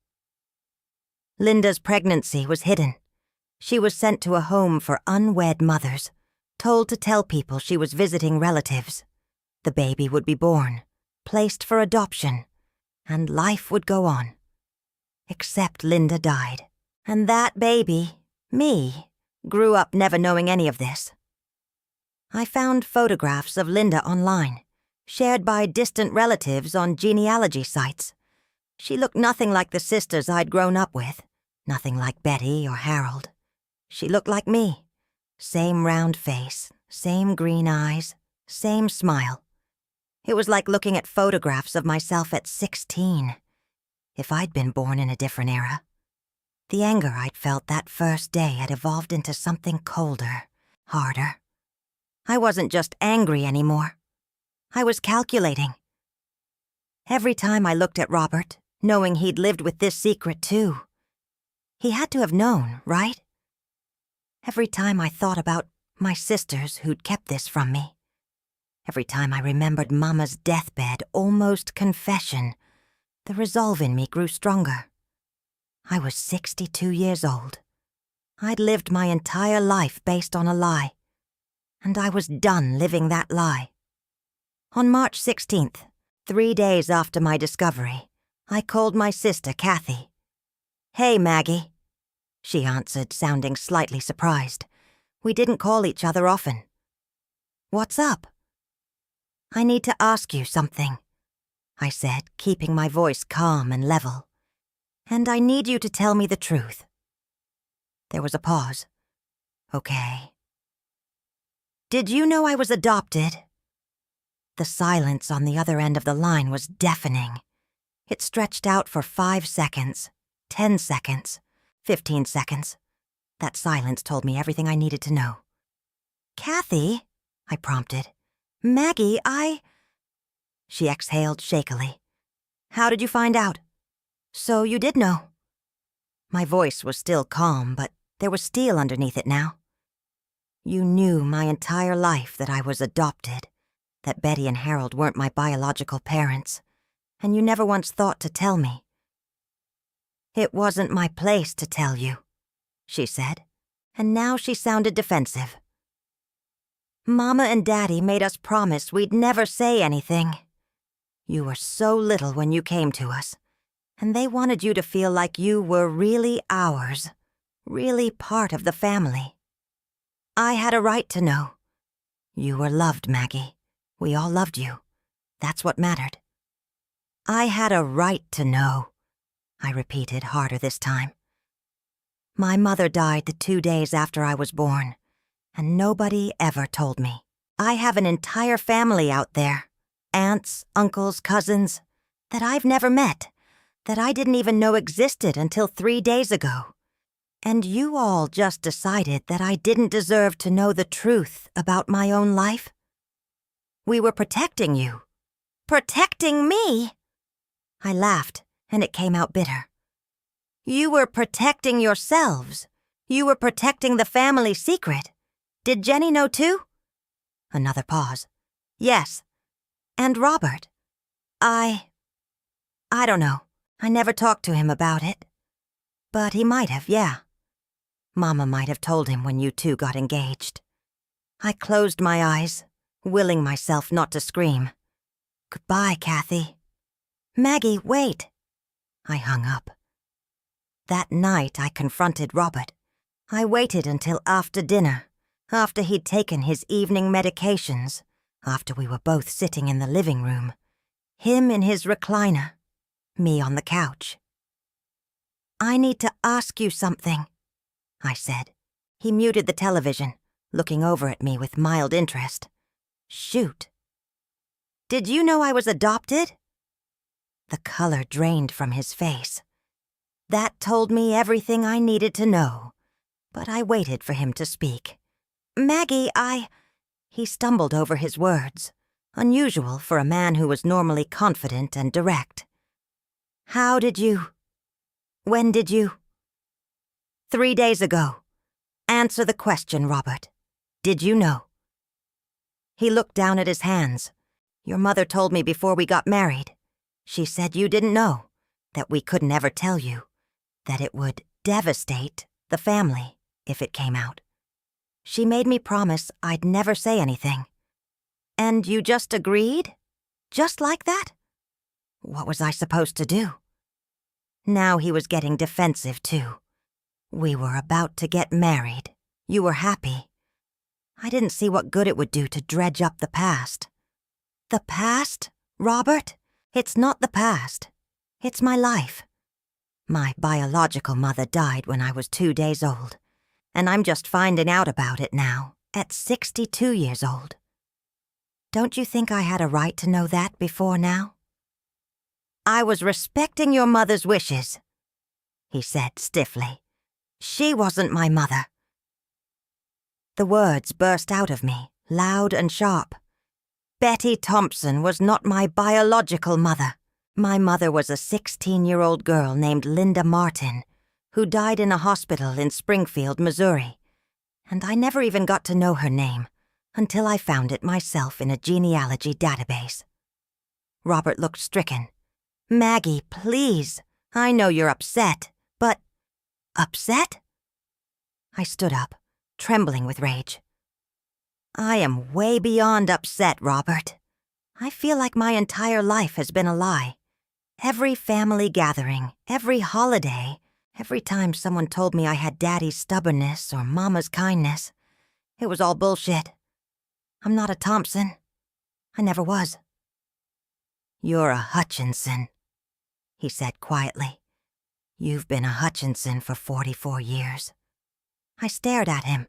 Linda's pregnancy was hidden. She was sent to a home for unwed mothers, told to tell people she was visiting relatives. The baby would be born, placed for adoption, and life would go on. Except Linda died. And that baby, me, grew up never knowing any of this. I found photographs of Linda online, shared by distant relatives on genealogy sites. She looked nothing like the sisters I'd grown up with, nothing like Betty or Harold. She looked like me. Same round face, same green eyes, same smile. It was like looking at photographs of myself at 16, if I'd been born in a different era. The anger I'd felt that first day had evolved into something colder, harder. I wasn't just angry anymore. I was calculating. Every time I looked at Robert, knowing he'd lived with this secret too. He had to have known, right? Every time I thought about my sisters who'd kept this from me. Every time I remembered Mama's deathbed, almost confession, the resolve in me grew stronger. I was 62 years old. I'd lived my entire life based on a lie. And I was done living that lie. On March 16th, 3 days after my discovery, I called my sister, Kathy. "Hey, Maggie," she answered, sounding slightly surprised. We didn't call each other often. "What's up?" "I need to ask you something," I said, keeping my voice calm and level. "And I need you to tell me the truth." There was a pause. "Okay. Did you know I was adopted?" The silence on the other end of the line was deafening. It stretched out for 5 seconds, 10 seconds, 15 seconds. That silence told me everything I needed to know. "Kathy," I prompted. "Maggie, She exhaled shakily. "How did you find out?" "So you did know." My voice was still calm, but there was steel underneath it now. "You knew my entire life that I was adopted, that Betty and Harold weren't my biological parents, and you never once thought to tell me." "It wasn't my place to tell you," she said, and now she sounded defensive. Mama and Daddy made us promise we'd never say anything. You were so little when you came to us, and they wanted you to feel like you were really ours, really part of the family. I had a right to know. You were loved, Maggie. We all loved you. That's what mattered. I had a right to know, I repeated harder this time. My mother died the 2 days after I was born, and nobody ever told me. I have an entire family out there, aunts, uncles, cousins, that I've never met, that I didn't even know existed until 3 days ago. And you all just decided that I didn't deserve to know the truth about my own life? We were protecting you. Protecting me? I laughed, and it came out bitter. You were protecting yourselves. You were protecting the family secret. Did Jenny know too? Another pause. Yes. And Robert. I don't know. I never talked to him about it. But he might have, yeah. Mama might have told him when you two got engaged. I closed my eyes, willing myself not to scream. Goodbye, Kathy. Maggie, wait. I hung up. That night I confronted Robert. I waited until after dinner, after he'd taken his evening medications, after we were both sitting in the living room, him in his recliner, me on the couch. I need to ask you something, I said. He muted the television, looking over at me with mild interest. Shoot. Did you know I was adopted? The color drained from his face. That told me everything I needed to know, but I waited for him to speak. Maggie, He stumbled over his words, unusual for a man who was normally confident and direct. How did you? When did you? 3 days ago. Answer the question, Robert. Did you know? He looked down at his hands. Your mother told me before we got married. She said you didn't know, that we couldn't ever tell you, that it would devastate the family if it came out. She made me promise I'd never say anything. And you just agreed? Just like that? What was I supposed to do? Now he was getting defensive, too. We were about to get married. You were happy. I didn't see what good it would do to dredge up the past. The past, Robert? It's not the past. It's my life. My biological mother died when I was 2 days old, and I'm just finding out about it now, at 62 years old. Don't you think I had a right to know that before now? I was respecting your mother's wishes, he said stiffly. She wasn't my mother. The words burst out of me, loud and sharp. Betty Thompson was not my biological mother. My mother was a 16-year-old girl named Linda Martin, who died in a hospital in Springfield, Missouri. And I never even got to know her name until I found it myself in a genealogy database. Robert looked stricken. Maggie, please. I know you're upset, but... Upset? I stood up, trembling with rage. I am way beyond upset, Robert. I feel like my entire life has been a lie. Every family gathering, every holiday, every time someone told me I had Daddy's stubbornness or Mama's kindness, it was all bullshit. I'm not a Thompson. I never was. You're a Hutchinson, he said quietly. You've been a Hutchinson for 44 years. I stared at him.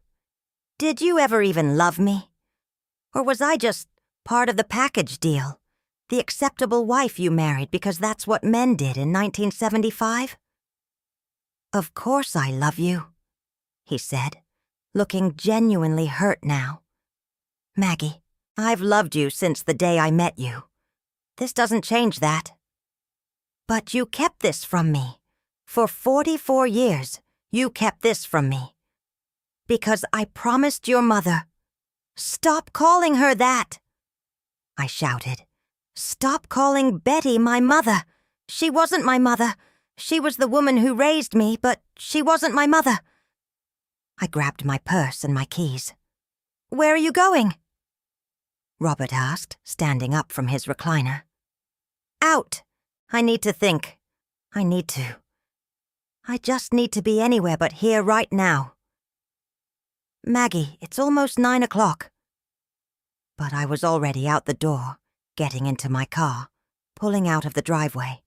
Did you ever even love me? Or was I just part of the package deal? The acceptable wife you married because that's what men did in 1975? Of course I love you, he said, looking genuinely hurt now. Maggie, I've loved you since the day I met you. This doesn't change that. But you kept this from me. For 44 years, you kept this from me. Because I promised your mother. Stop calling her that! I shouted. Stop calling Betty my mother. She wasn't my mother. She was the woman who raised me, but she wasn't my mother. I grabbed my purse and my keys. Where are you going? Robert asked, standing up from his recliner. Out! I need to think. I just need to be anywhere but here right now. Maggie, it's almost 9 o'clock. But I was already out the door, getting into my car, pulling out of the driveway.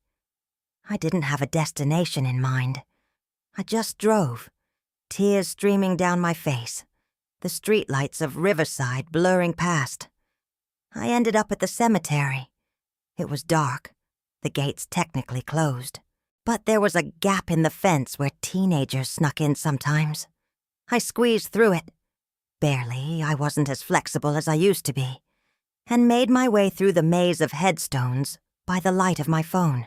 I didn't have a destination in mind. I just drove, tears streaming down my face, the streetlights of Riverside blurring past. I ended up at the cemetery. It was dark, the gates technically closed, but there was a gap in the fence where teenagers snuck in sometimes. I squeezed through it. Barely, I wasn't as flexible as I used to be, and made my way through the maze of headstones by the light of my phone.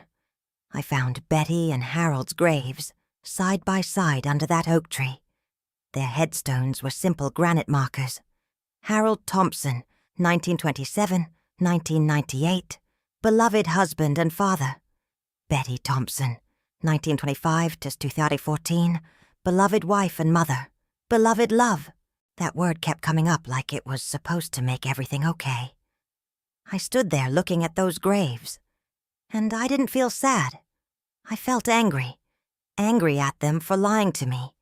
I found Betty and Harold's graves, side by side under that oak tree. Their headstones were simple granite markers. Harold Thompson, 1927, 1998, beloved husband and father. Betty Thompson, 1925 to 2014, beloved wife and mother. Beloved love. That word kept coming up like it was supposed to make everything okay. I stood there looking at those graves, and I didn't feel sad. I felt angry. Angry at them for lying to me.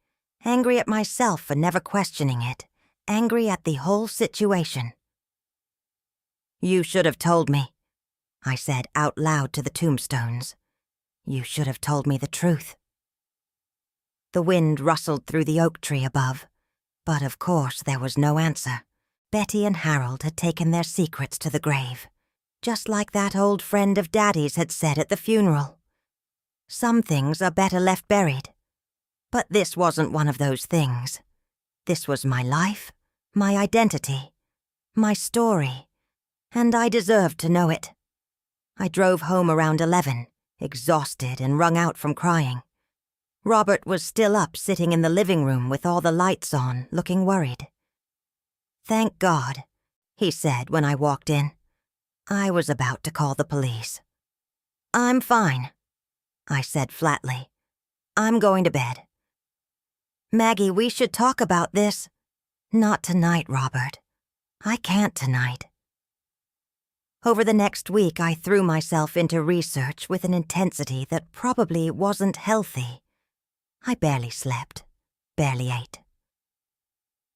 Angry at myself for never questioning it. Angry at the whole situation. You should have told me, I said out loud to the tombstones. You should have told me the truth. The wind rustled through the oak tree above, but of course there was no answer. Betty and Harold had taken their secrets to the grave, just like that old friend of Daddy's had said at the funeral. Some things are better left buried. But this wasn't one of those things. This was my life, my identity, my story, and I deserved to know it. I drove home around 11, exhausted and wrung out from crying. Robert was still up, sitting in the living room with all the lights on, looking worried. Thank God, he said when I walked in. I was about to call the police. I'm fine, I said flatly. I'm going to bed. Maggie, we should talk about this. Not tonight, Robert. I can't tonight. Over the next week, I threw myself into research with an intensity that probably wasn't healthy. I barely slept, barely ate.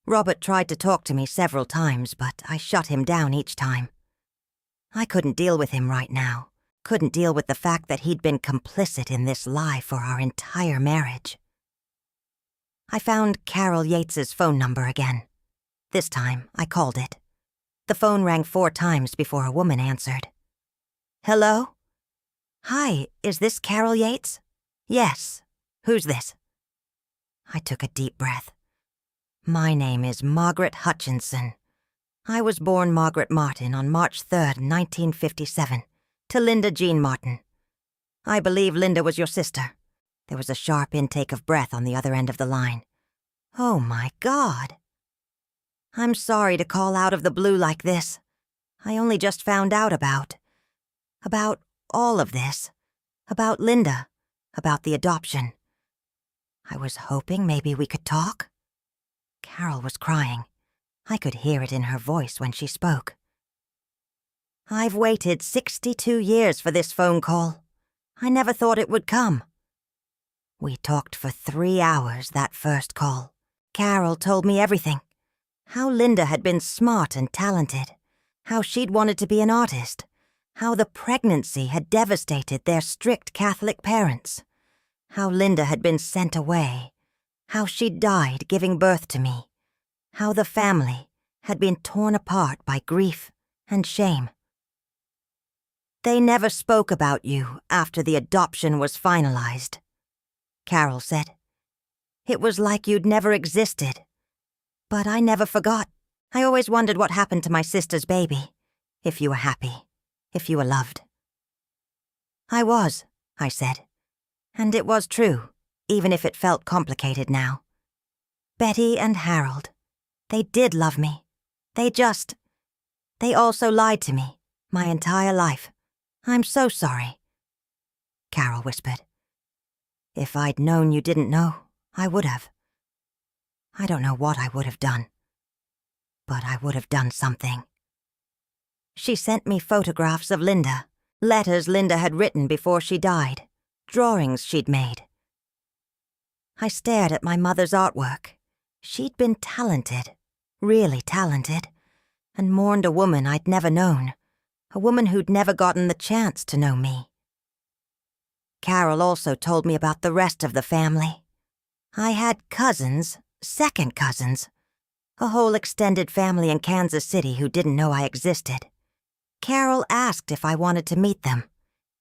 Robert tried to talk to me several times, but I shut him down each time. I couldn't deal with him right now, couldn't deal with the fact that he'd been complicit in this lie for our entire marriage. I found Carol Yates's phone number again. This time, I called it. The phone rang 4 times before a woman answered. Hello? Hi, is this Carol Yates? Yes. Who's this? I took a deep breath. My name is Margaret Hutchinson. I was born Margaret Martin on March 3rd, 1957, to Linda Jean Martin. I believe Linda was your sister. There was a sharp intake of breath on the other end of the line. Oh my God. I'm sorry to call out of the blue like this. I only just found out about all of this. About Linda. About the adoption. I was hoping maybe we could talk. Carol was crying. I could hear it in her voice when she spoke. I've waited 62 years for this phone call. I never thought it would come. We talked for 3 hours, that first call. Carol told me everything. How Linda had been smart and talented. How she'd wanted to be an artist. How the pregnancy had devastated their strict Catholic parents. How Linda had been sent away. How she'd died giving birth to me. How the family had been torn apart by grief and shame. They never spoke about you after the adoption was finalized, Carol said. It was like you'd never existed. But I never forgot. I always wondered what happened to my sister's baby. If you were happy. If you were loved. I was, I said. And it was true, even if it felt complicated now. Betty and Harold. They did love me. They also lied to me, my entire life. I'm so sorry. Carol whispered. If I'd known you didn't know, I would have. I don't know what I would have done. But I would have done something. She sent me photographs of Linda, letters Linda had written before she died, drawings she'd made. I stared at my mother's artwork. She'd been talented, really talented, and mourned a woman I'd never known, a woman who'd never gotten the chance to know me. Carol also told me about the rest of the family. I had cousins, second cousins, a whole extended family in Kansas City who didn't know I existed. Carol asked if I wanted to meet them,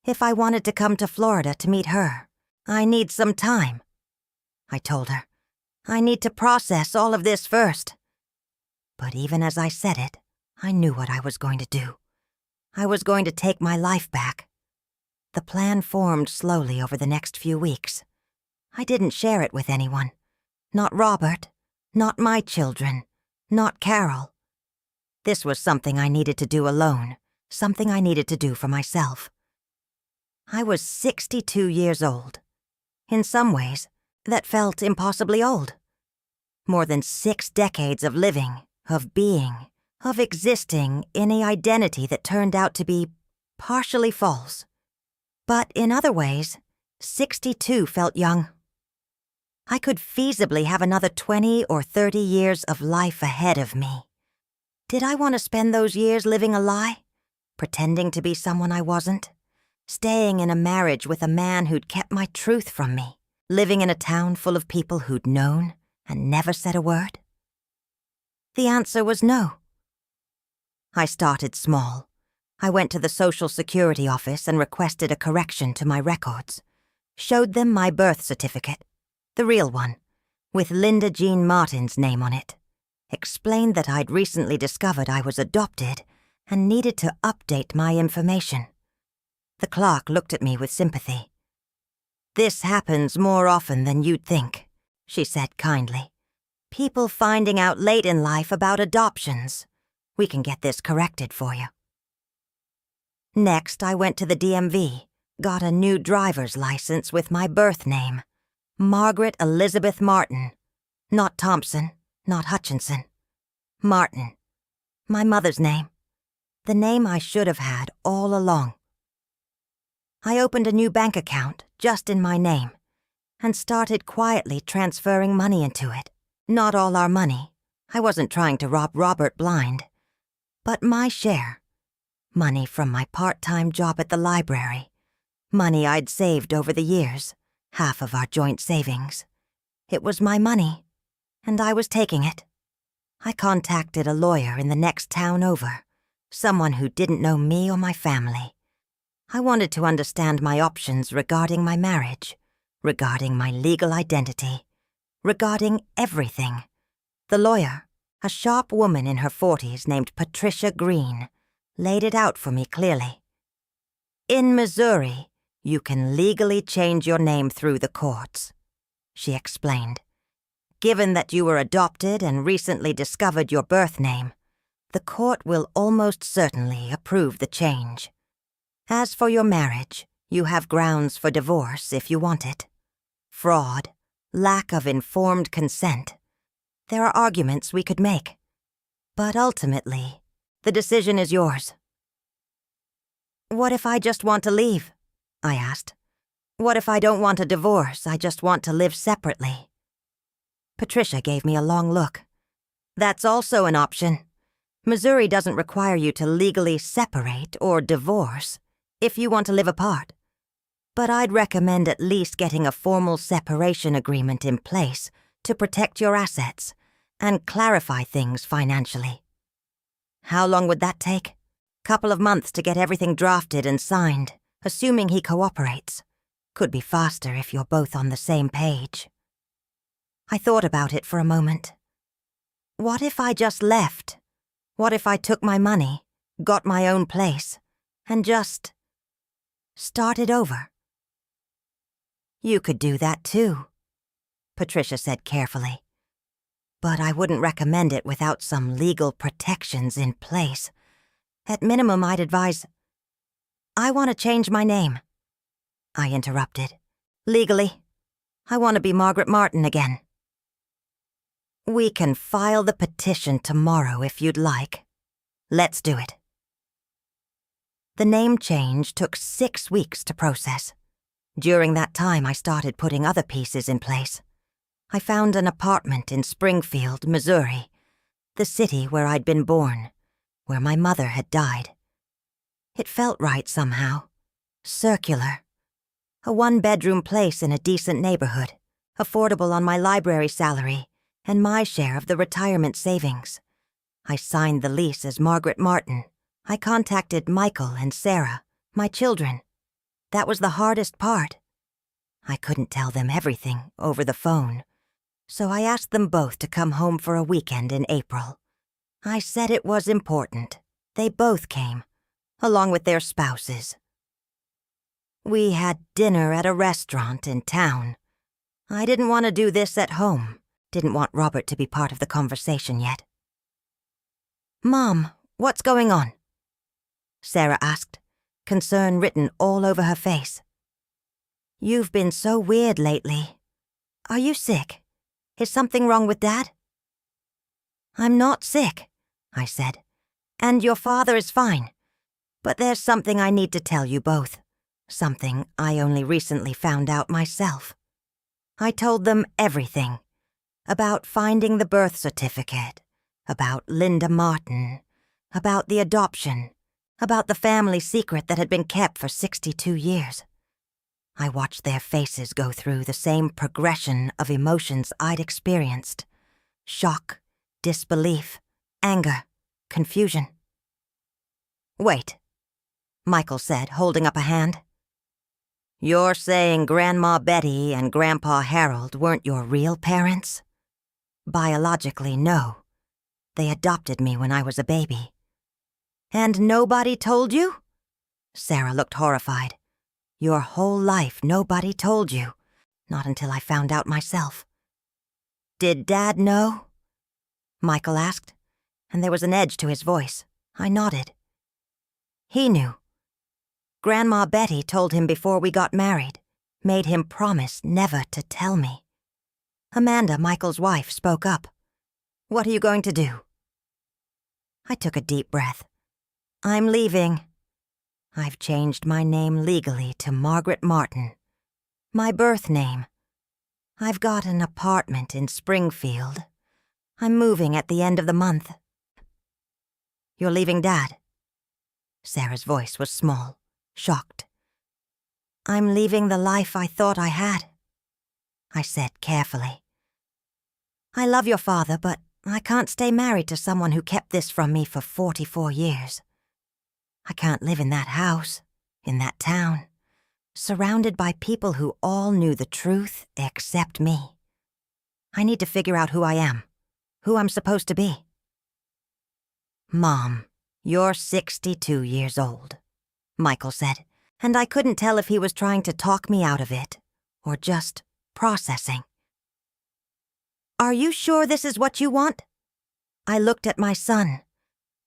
if I wanted to come to Florida to meet her. I need some time, I told her. I need to process all of this first. But even as I said it, I knew what I was going to do. I was going to take my life back. The plan formed slowly over the next few weeks. I didn't share it with anyone. Not Robert, not my children, not Carol. This was something I needed to do alone, something I needed to do for myself. I was 62 years old. In some ways, that felt impossibly old. More than 6 decades of living, of being, of existing in an identity that turned out to be partially false. But in other ways, 62 felt young. I could feasibly have another 20 or 30 years of life ahead of me. Did I want to spend those years living a lie? Pretending to be someone I wasn't? Staying in a marriage with a man who'd kept my truth from me? Living in a town full of people who'd known and never said a word? The answer was no. I started small. I went to the Social Security office and requested a correction to my records. Showed them my birth certificate, the real one, with Linda Jean Martin's name on it. Explained that I'd recently discovered I was adopted and needed to update my information. The clerk looked at me with sympathy. "This happens more often than you'd think," she said kindly. "People finding out late in life about adoptions. We can get this corrected for you." Next, I went to the DMV, got a new driver's license with my birth name, Margaret Elizabeth Martin. Not Thompson, not Hutchinson. Martin. My mother's name. The name I should have had all along. I opened a new bank account, just in my name, and started quietly transferring money into it. Not all our money. I wasn't trying to rob Robert blind. But my share. Money from my part-time job at the library. Money I'd saved over the years, half of our joint savings. It was my money, and I was taking it. I contacted a lawyer in the next town over, someone who didn't know me or my family. I wanted to understand my options regarding my marriage, regarding my legal identity, regarding everything. The lawyer, a sharp woman in her 40s named Patricia Green, laid it out for me clearly. "In Missouri, you can legally change your name through the courts," she explained. "Given that you were adopted and recently discovered your birth name, the court will almost certainly approve the change. As for your marriage, you have grounds for divorce if you want it. Fraud, lack of informed consent. There are arguments we could make. But ultimately, the decision is yours." "What if I just want to leave?" I asked. "What if I don't want a divorce, I just want to live separately?" Patricia gave me a long look. "That's also an option. Missouri doesn't require you to legally separate or divorce if you want to live apart. But I'd recommend at least getting a formal separation agreement in place to protect your assets and clarify things financially." "How long would that take?" "Couple of months to get everything drafted and signed, assuming he cooperates. Could be faster if you're both on the same page." I thought about it for a moment. What if I just left? What if I took my money, got my own place, and just started over? "You could do that too," Patricia said carefully. "But I wouldn't recommend it without some legal protections in place. At minimum, I'd advise—" "I want to change my name," I interrupted. "Legally, I want to be Margaret Martin again." "We can file the petition tomorrow if you'd like. Let's do it." The name change took 6 weeks to process. During that time, I started putting other pieces in place. I found an apartment in Springfield, Missouri, the city where I'd been born, where my mother had died. It felt right somehow. Circular. A 1-bedroom place in a decent neighborhood, affordable on my library salary and my share of the retirement savings. I signed the lease as Margaret Martin. I contacted Michael and Sarah, my children. That was the hardest part. I couldn't tell them everything over the phone, so I asked them both to come home for a weekend in April. I said it was important. They both came, along with their spouses. We had dinner at a restaurant in town. I didn't want to do this at home. Didn't want Robert to be part of the conversation yet. "Mom, what's going on?" Sarah asked, concern written all over her face. "You've been so weird lately. Are you sick? Is something wrong with Dad?" "I'm not sick," I said, "and your father is fine. But there's something I need to tell you both. Something I only recently found out myself." I told them everything. About finding the birth certificate, about Linda Martin, about the adoption, about the family secret that had been kept for 62 years. I watched their faces go through the same progression of emotions I'd experienced. Shock, disbelief, anger, confusion. "Wait," Michael said, holding up a hand. "You're saying Grandma Betty and Grandpa Harold weren't your real parents?" "Biologically, no. They adopted me when I was a baby." "And nobody told you?" Sarah looked horrified. "Your whole life nobody told you. Not until I found out myself." "Did Dad know?" Michael asked, and there was an edge to his voice. I nodded. "He knew. Grandma Betty told him before we got married, made him promise never to tell me." Amanda, Michael's wife, spoke up. "What are you going to do?" I took a deep breath. "I'm leaving. I've changed my name legally to Margaret Martin. My birth name. I've got an apartment in Springfield. I'm moving at the end of the month." "You're leaving Dad?" Sarah's voice was small, shocked. "I'm leaving the life I thought I had," I said carefully. "I love your father, but I can't stay married to someone who kept this from me for 44 years. I can't live in that house, in that town, surrounded by people who all knew the truth except me. I need to figure out who I am, who I'm supposed to be." "Mom, you're 62 years old," Michael said, and I couldn't tell if he was trying to talk me out of it or just processing. "Are you sure this is what you want?" I looked at my son,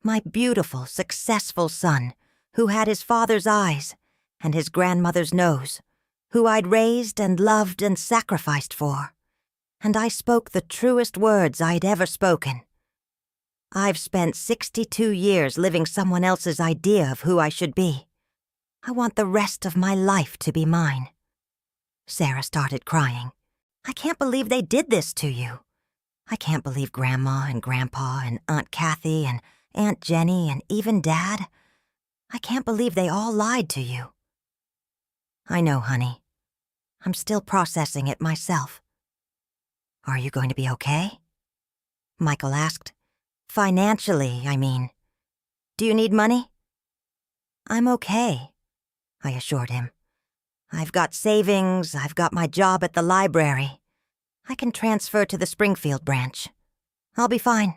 my beautiful, successful son, who had his father's eyes and his grandmother's nose, who I'd raised and loved and sacrificed for, and I spoke the truest words I'd ever spoken. I've spent 62 years living someone else's idea of who I should be. I want the rest of my life to be mine. Sarah started crying. "I can't believe they did this to you. I can't believe Grandma and Grandpa and Aunt Kathy and Aunt Jenny and even Dad. I can't believe they all lied to you." "I know, honey. I'm still processing it myself." "Are you going to be okay?" Michael asked. "Financially, I mean. Do you need money?" "I'm okay," I assured him. "I've got savings, I've got my job at the library. I can transfer to the Springfield branch. I'll be fine."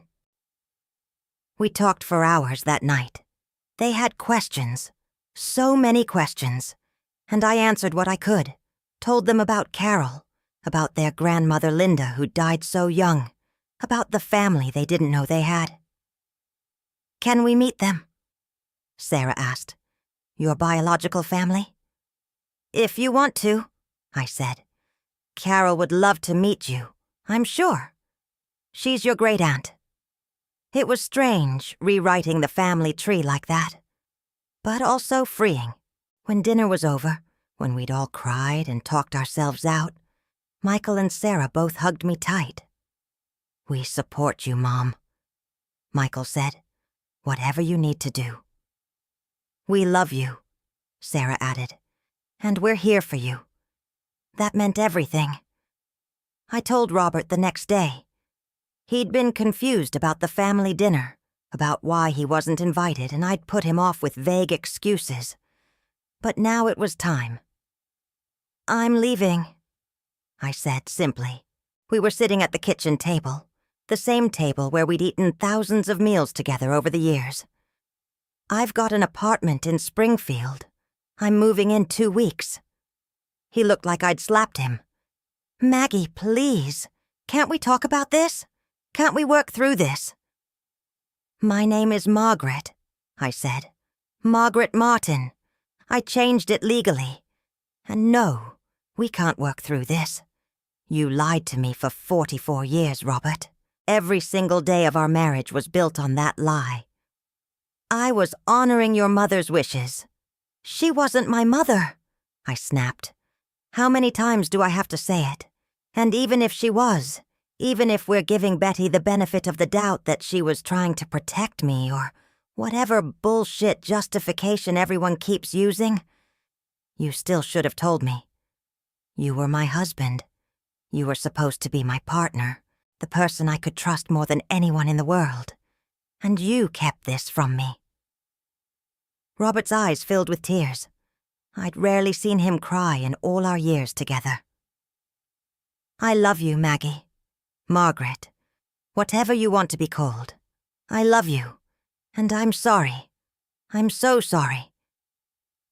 We talked for hours that night. They had questions, so many questions, and I answered what I could, told them about Carol, about their grandmother Linda who died so young, about the family they didn't know they had. "Can we meet them?" Sarah asked. "Your biological family?" "If you want to," I said. "Carol would love to meet you, I'm sure. She's your great-aunt." It was strange, rewriting the family tree like that. but also freeing. When dinner was over, when we'd all cried and talked ourselves out, Michael and Sarah both hugged me tight. "We support you, Mom," Michael said. "Whatever you need to do." "We love you," Sarah added, "and we're here for you." That meant everything. I told Robert the next day. He'd been confused about the family dinner, about why he wasn't invited, and I'd put him off with vague excuses. But now it was time. "I'm leaving," I said simply. We were sitting at the kitchen table, the same table where we'd eaten thousands of meals together over the years. "I've got an apartment in Springfield. I'm moving in 2 weeks. He looked like I'd slapped him. "Maggie, please. Can't we talk about this? Can't we work through this?" "My name is Margaret," I said. "Margaret Martin. I changed it legally. And no, we can't work through this. You lied to me for 44 years, Robert. Every single day of our marriage was built on that lie. I was honoring your mother's wishes." "She wasn't my mother," I snapped. "How many times do I have to say it? And even if she was, even if we're giving Betty the benefit of the doubt that she was trying to protect me or whatever bullshit justification everyone keeps using, you still should have told me. You were my husband. You were supposed to be my partner, the person I could trust more than anyone in the world. And you kept this from me." Robert's eyes filled with tears. I'd rarely seen him cry in all our years together. "I love you, Maggie. Margaret. Whatever you want to be called. I love you. And I'm sorry. I'm so sorry."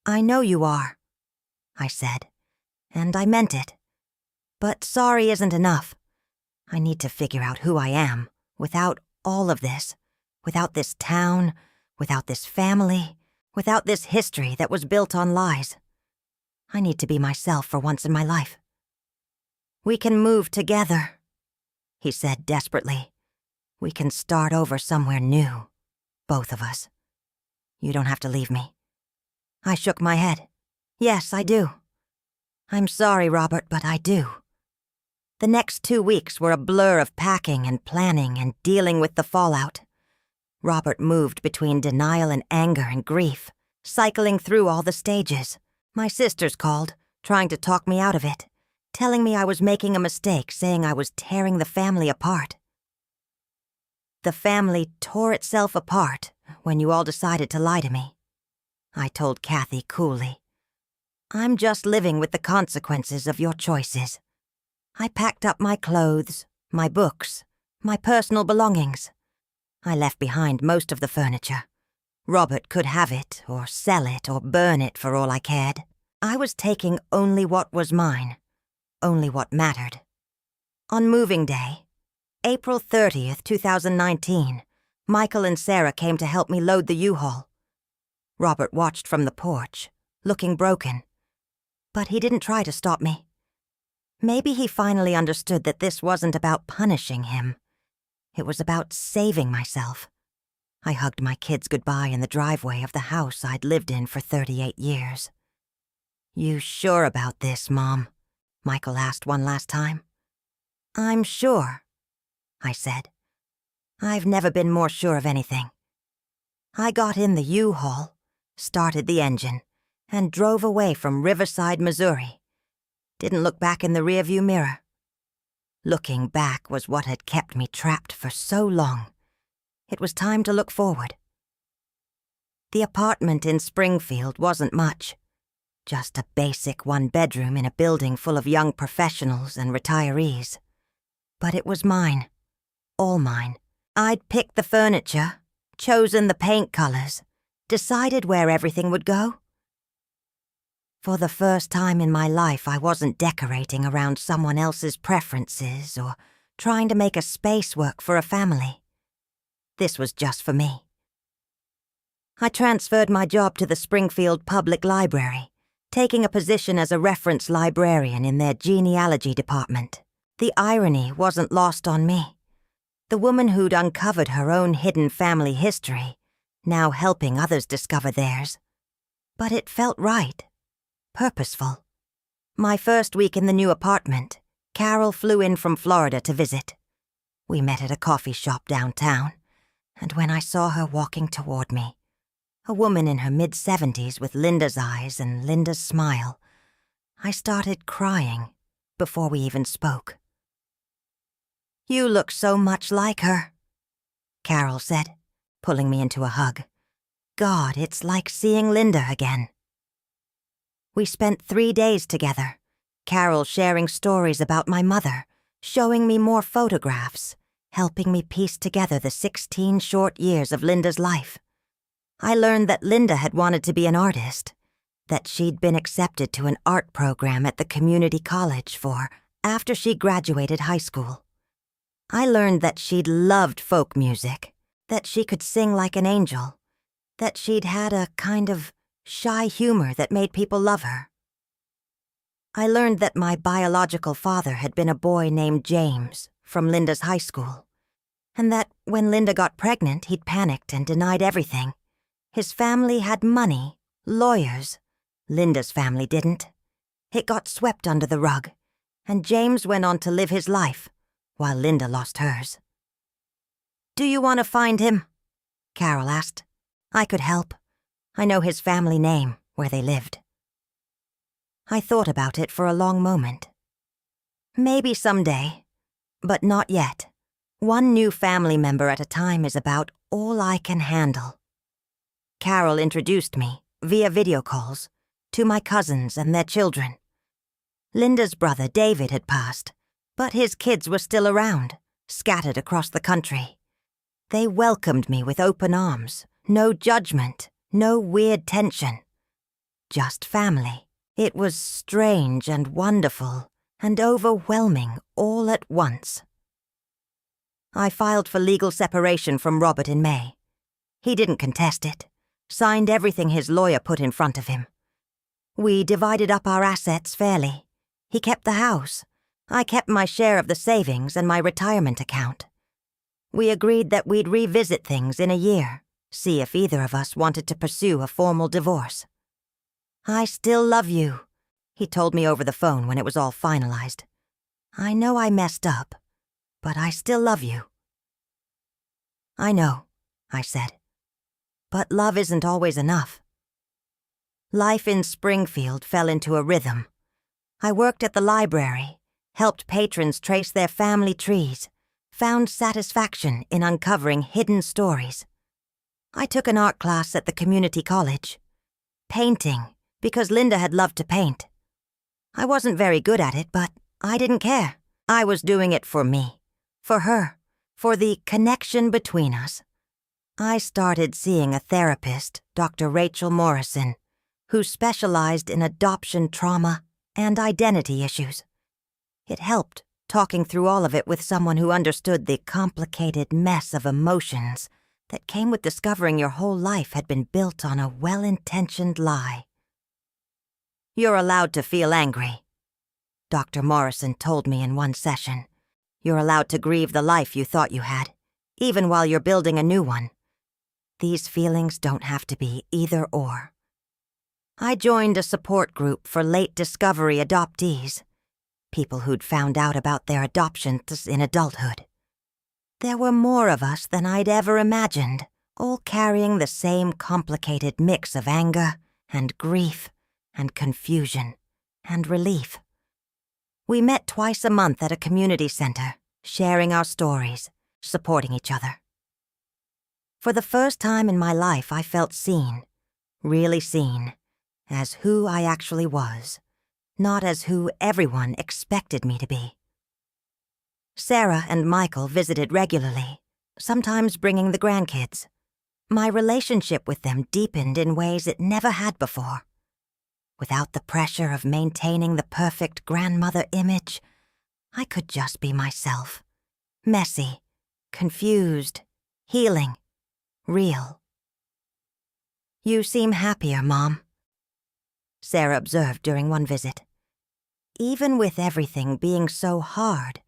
"I know you are," I said. And I meant it. But sorry isn't enough. I need to figure out who I am without all of this, without this town, without this family, without this history that was built on lies. I need to be myself for once in my life. "We can move together," he said desperately. "We can start over somewhere new, both of us. You don't have to leave me." I shook my head. "Yes, I do. I'm sorry, Robert, but I do." The next 2 weeks were a blur of packing and planning and dealing with the fallout. Robert moved between denial and anger and grief, cycling through all the stages. My sisters called, trying to talk me out of it, telling me I was making a mistake, saying I was tearing the family apart. The family tore itself apart when you all decided to lie to me. I told Kathy coolly. "I'm just living with the consequences of your choices." I packed up my clothes, my books, my personal belongings. I left behind most of the furniture. Robert could have it, or sell it, or burn it for all I cared. I was taking only what was mine, only what mattered. On moving day, April 30th, 2019, Michael and Sarah came to help me load the U-Haul. Robert watched from the porch, looking broken. But he didn't try to stop me. Maybe he finally understood that this wasn't about punishing him. It was about saving myself. I hugged my kids goodbye in the driveway of the house I'd lived in for 38 years. "You sure about this, Mom?" Michael asked one last time. "I'm sure," I said. I've never been more sure of anything. I got in the U-Haul, started the engine, and drove away from Riverside, Missouri. Didn't look back in the rearview mirror. Looking back was what had kept me trapped for so long. It was time to look forward. The apartment in Springfield wasn't much. Just a basic 1-bedroom in a building full of young professionals and retirees. But it was mine. All mine. I'd picked the furniture, chosen the paint colors, decided where everything would go. For the first time in my life, I wasn't decorating around someone else's preferences or trying to make a space work for a family. This was just for me. I transferred my job to the Springfield Public Library, taking a position as a reference librarian in their genealogy department. The irony wasn't lost on me. The woman who'd uncovered her own hidden family history, now helping others discover theirs, But it felt right. Purposeful. My first week in the new apartment, Carol flew in from Florida to visit. We met at a coffee shop downtown, and when I saw her walking toward me, a woman in her mid-70s with Linda's eyes and Linda's smile, I started crying before we even spoke. "You look so much like her," Carol said, pulling me into a hug. "God, it's like seeing Linda again." We spent 3 days together, Carol sharing stories about my mother, showing me more photographs, helping me piece together the 16 short years of Linda's life. I learned that Linda had wanted to be an artist, that she'd been accepted to an art program at the community college after she graduated high school. I learned that she'd loved folk music, that she could sing like an angel, that she'd had a kind of shy humor that made people love her. I learned that my biological father had been a boy named James from Linda's high school, and that when Linda got pregnant, he'd panicked and denied everything. His family had money, lawyers. Linda's family didn't. It got swept under the rug, and James went on to live his life, while Linda lost hers. "Do you want to find him?" Carol asked. "I could help. I know his family name, where they lived." I thought about it for a long moment. Maybe someday, but not yet. One new family member at a time is about all I can handle. Carol introduced me, via video calls, to my cousins and their children. Linda's brother David had passed, but his kids were still around, scattered across the country. They welcomed me with open arms, no judgment, no weird tension. Just family. It was strange and wonderful and overwhelming all at once. I filed for legal separation from Robert in May. He didn't contest it, signed everything his lawyer put in front of him. We divided up our assets fairly. He kept the house. I kept my share of the savings and my retirement account. We agreed that we'd revisit things in a year, see if either of us wanted to pursue a formal divorce. "I still love you," he told me over the phone when it was all finalized. "I know I messed up, but I still love you." "I know," I said. "But love isn't always enough." Life in Springfield fell into a rhythm. I worked at the library, helped patrons trace their family trees, found satisfaction in uncovering hidden stories. I took an art class at the community college. Painting, because Linda had loved to paint. I wasn't very good at it, but I didn't care. I was doing it for me, for her, for the connection between us. I started seeing a therapist, Dr. Rachel Morrison, who specialized in adoption trauma and identity issues. It helped, talking through all of it with someone who understood the complicated mess of emotions that came with discovering your whole life had been built on a well-intentioned lie. "You're allowed to feel angry," Dr. Morrison told me in one session. "You're allowed to grieve the life you thought you had, even while you're building a new one. These feelings don't have to be either or." I joined a support group for late discovery adoptees, people who'd found out about their adoptions in adulthood. There were more of us than I'd ever imagined, all carrying the same complicated mix of anger and grief and confusion and relief. We met twice a month at a community center, sharing our stories, supporting each other. For the first time in my life, I felt seen, really seen, as who I actually was, not as who everyone expected me to be. Sarah and Michael visited regularly, sometimes bringing the grandkids. My relationship with them deepened in ways it never had before. Without the pressure of maintaining the perfect grandmother image, I could just be myself. Messy, confused, healing, real. "You seem happier, Mom," Sarah observed during one visit. "Even with everything being so hard,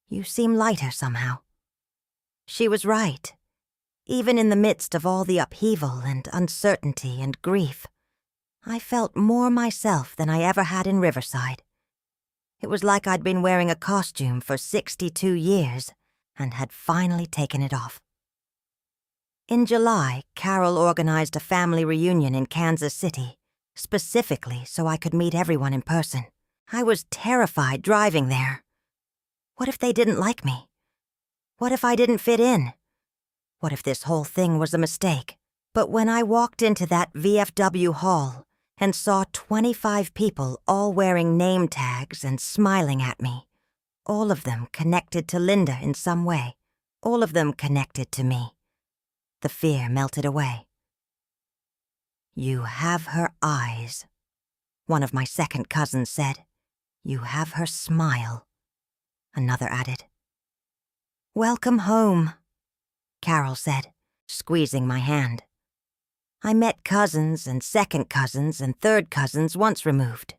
you seem lighter somehow." She was right. Even in the midst of all the upheaval and uncertainty and grief, I felt more myself than I ever had in Riverside. It was like I'd been wearing a costume for 62 years and had finally taken it off. In July, Carol organized a family reunion in Kansas City, specifically so I could meet everyone in person. I was terrified driving there. What if they didn't like me? What if I didn't fit in? What if this whole thing was a mistake? But when I walked into that VFW hall and saw 25 people all wearing name tags and smiling at me, all of them connected to Linda in some way, all of them connected to me, the fear melted away. "You have her eyes," one of my second cousins said. "You have her smile," another added. "Welcome home," Carol said, squeezing my hand. I met cousins and second cousins and third cousins once removed.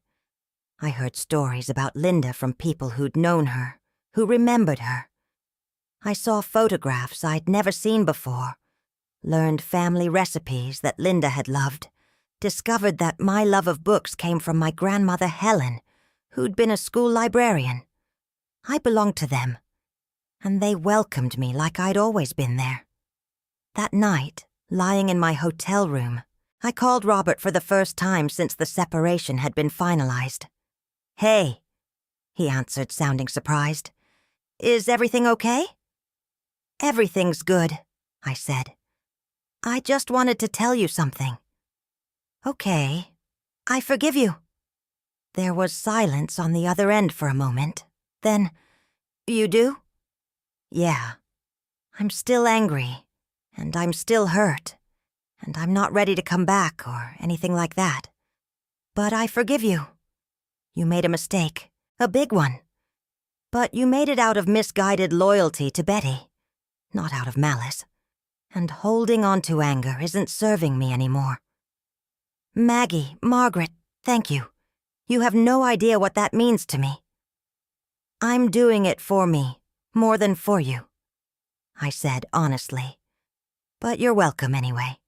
I heard stories about Linda from people who'd known her, who remembered her. I saw photographs I'd never seen before, learned family recipes that Linda had loved, discovered that my love of books came from my grandmother Helen, who'd been a school librarian. I belonged to them, and they welcomed me like I'd always been there. That night, lying in my hotel room, I called Robert for the first time since the separation had been finalized. "Hey," he answered, sounding surprised. "Is everything okay?" "Everything's good," I said. "I just wanted to tell you something." "Okay, I forgive you." There was silence on the other end for a moment. Then, "You do?" "Yeah. I'm still angry, and I'm still hurt, and I'm not ready to come back or anything like that. But I forgive you. You made a mistake, a big one. But you made it out of misguided loyalty to Betty, not out of malice. And holding on to anger isn't serving me anymore. Maggie, Margaret, thank you. You have no idea what that means to me. I'm doing it for me, more than for you," I said honestly. "But you're welcome anyway."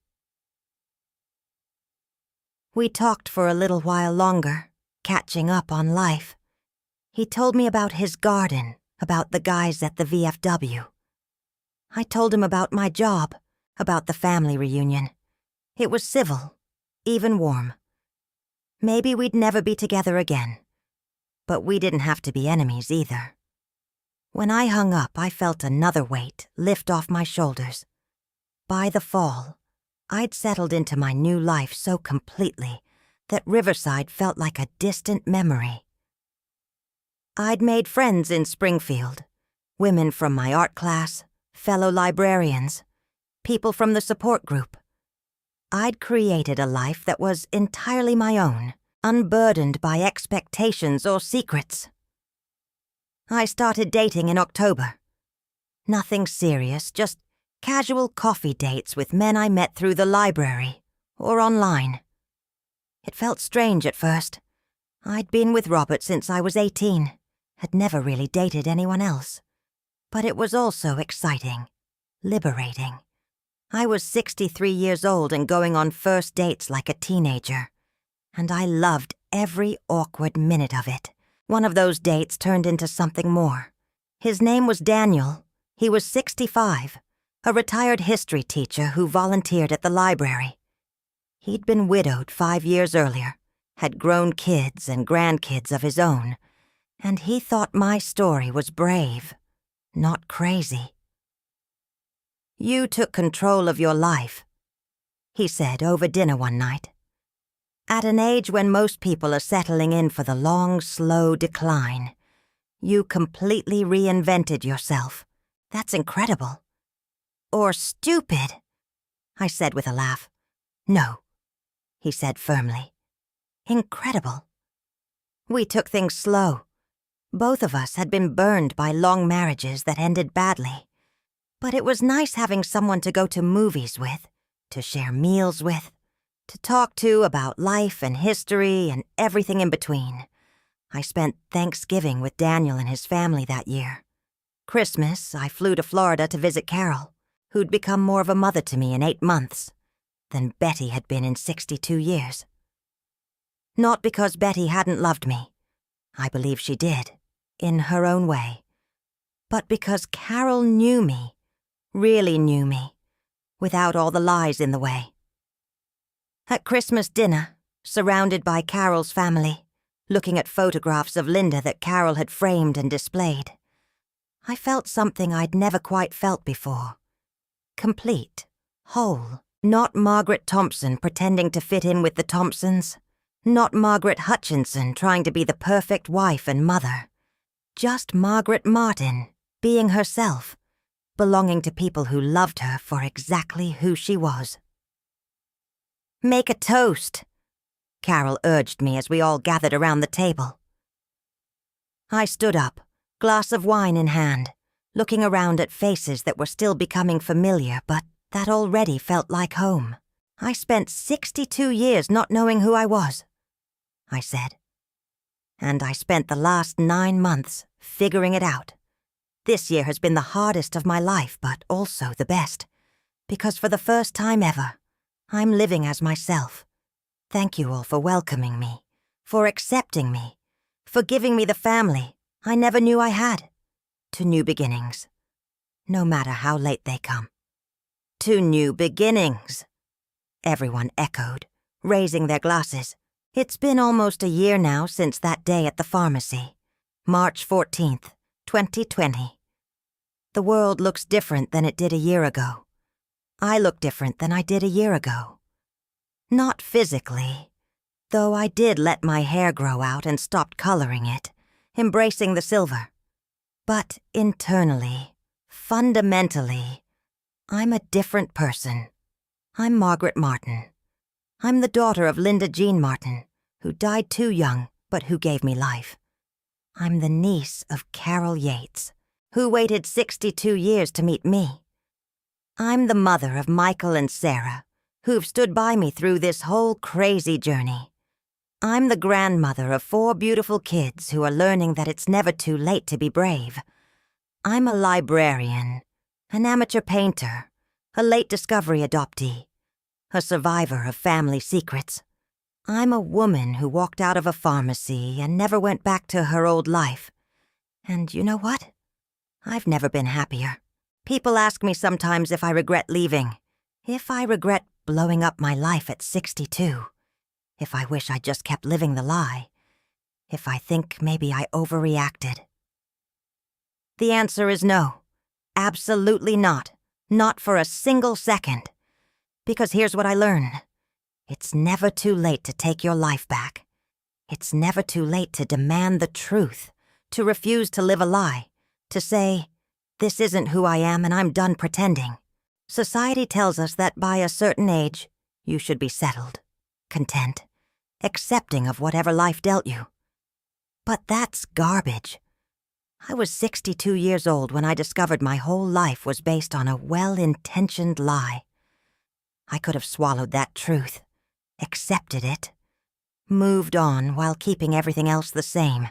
We talked for a little while longer, catching up on life. He told me about his garden, about the guys at the VFW. I told him about my job, about the family reunion. It was civil, even warm. Maybe we'd never be together again. But we didn't have to be enemies either. When I hung up, I felt another weight lift off my shoulders. By the fall, I'd settled into my new life so completely that Riverside felt like a distant memory. I'd made friends in Springfield, women from my art class, fellow librarians, people from the support group. I'd created a life that was entirely my own, unburdened by expectations or secrets. I started dating in October. Nothing serious, just casual coffee dates with men I met through the library or online. It felt strange at first. I'd been with Robert since I was 18, had never really dated anyone else. But it was also exciting, liberating. I was 63 years old and going on first dates like a teenager, and I loved every awkward minute of it. One of those dates turned into something more. His name was Daniel. He was 65, a retired history teacher who volunteered at the library. He'd been widowed 5 years earlier, had grown kids and grandkids of his own, and he thought my story was brave, not crazy. "You took control of your life," he said over dinner one night. "At an age when most people are settling in for the long, slow decline, you completely reinvented yourself. That's incredible." "Or stupid," I said with a laugh. "No," he said firmly. "Incredible. We took things slow. Both of us had been burned by long marriages that ended badly. But it was nice having someone to go to movies with, to share meals with, to talk to about life and history and everything in between. I spent Thanksgiving with Daniel and his family that year. Christmas, I flew to Florida to visit Carol, who'd become more of a mother to me in 8 months than Betty had been in 62 years. Not because Betty hadn't loved me. I believe she did, in her own way. But because Carol knew me, really knew me, without all the lies in the way. At Christmas dinner, surrounded by Carol's family, looking at photographs of Linda that Carol had framed and displayed, I felt something I'd never quite felt before. Complete, whole. Not Margaret Thompson pretending to fit in with the Thompsons. Not Margaret Hutchinson trying to be the perfect wife and mother. Just Margaret Martin, being herself, belonging to people who loved her for exactly who she was. "Make a toast," Carol urged me as we all gathered around the table. I stood up, glass of wine in hand, looking around at faces that were still becoming familiar but that already felt like home. I spent 62 years not knowing who I was, I said. And I spent the last 9 months figuring it out. This year has been the hardest of my life, but also the best, because for the first time ever, I'm living as myself. Thank you all for welcoming me, for accepting me, for giving me the family I never knew I had. To new beginnings, no matter how late they come. To new beginnings, everyone echoed, raising their glasses. It's been almost a year now since that day at the pharmacy, March 14th, 2020. The world looks different than it did a year ago. I look different than I did a year ago. Not physically, though I did let my hair grow out and stopped coloring it, embracing the silver. But internally, fundamentally, I'm a different person. I'm Margaret Martin. I'm the daughter of Linda Jean Martin, who died too young, but who gave me life. I'm the niece of Carol Yates, who waited 62 years to meet me. I'm the mother of Michael and Sarah, who've stood by me through this whole crazy journey. I'm the grandmother of 4 beautiful kids who are learning that it's never too late to be brave. I'm a librarian, an amateur painter, a late discovery adoptee, a survivor of family secrets. I'm a woman who walked out of a pharmacy and never went back to her old life. And you know what? I've never been happier. People ask me sometimes if I regret leaving, if I regret blowing up my life at 62, if I wish I just kept living the lie, if I think maybe I overreacted. The answer is no. Absolutely not. Not for a single second. Because here's what I learned. It's never too late to take your life back. It's never too late to demand the truth, to refuse to live a lie, to say, this isn't who I am and I'm done pretending. Society tells us that by a certain age, you should be settled, content, accepting of whatever life dealt you. But that's garbage. I was 62 years old when I discovered my whole life was based on a well-intentioned lie. I could have swallowed that truth, accepted it, moved on while keeping everything else the same.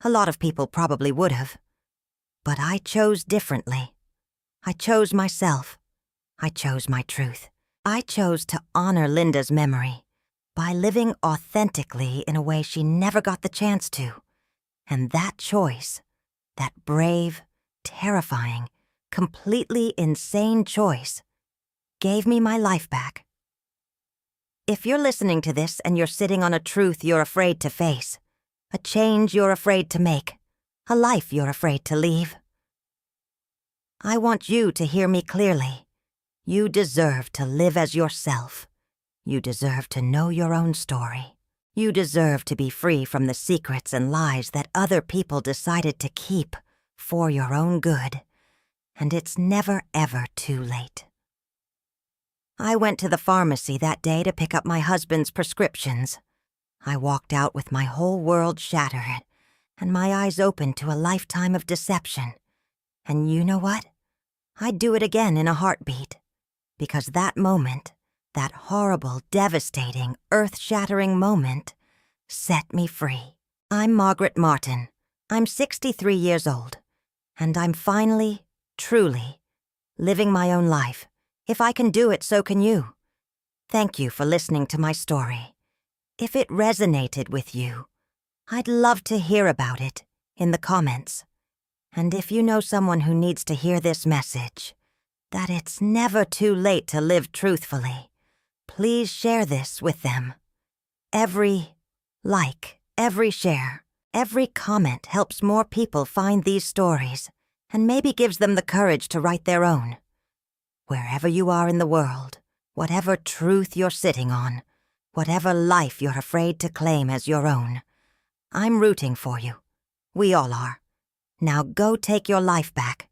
A lot of people probably would have. But I chose differently. I chose myself. I chose my truth. I chose to honor Linda's memory by living authentically in a way she never got the chance to. And that choice, that brave, terrifying, completely insane choice, gave me my life back. If you're listening to this and you're sitting on a truth you're afraid to face, a change you're afraid to make, a life you're afraid to leave, I want you to hear me clearly. You deserve to live as yourself. You deserve to know your own story. You deserve to be free from the secrets and lies that other people decided to keep for your own good. And it's never, ever too late. I went to the pharmacy that day to pick up my husband's prescriptions. I walked out with my whole world shattered and my eyes open to a lifetime of deception. And you know what? I'd do it again in a heartbeat. Because that moment, that horrible, devastating, earth-shattering moment, set me free. I'm Margaret Martin. I'm 63 years old. And I'm finally, truly, living my own life. If I can do it, so can you. Thank you for listening to my story. If it resonated with you, I'd love to hear about it in the comments. And if you know someone who needs to hear this message, that it's never too late to live truthfully, please share this with them. Every like, every share, every comment helps more people find these stories and maybe gives them the courage to write their own. Wherever you are in the world, whatever truth you're sitting on, whatever life you're afraid to claim as your own, I'm rooting for you. We all are. Now go take your life back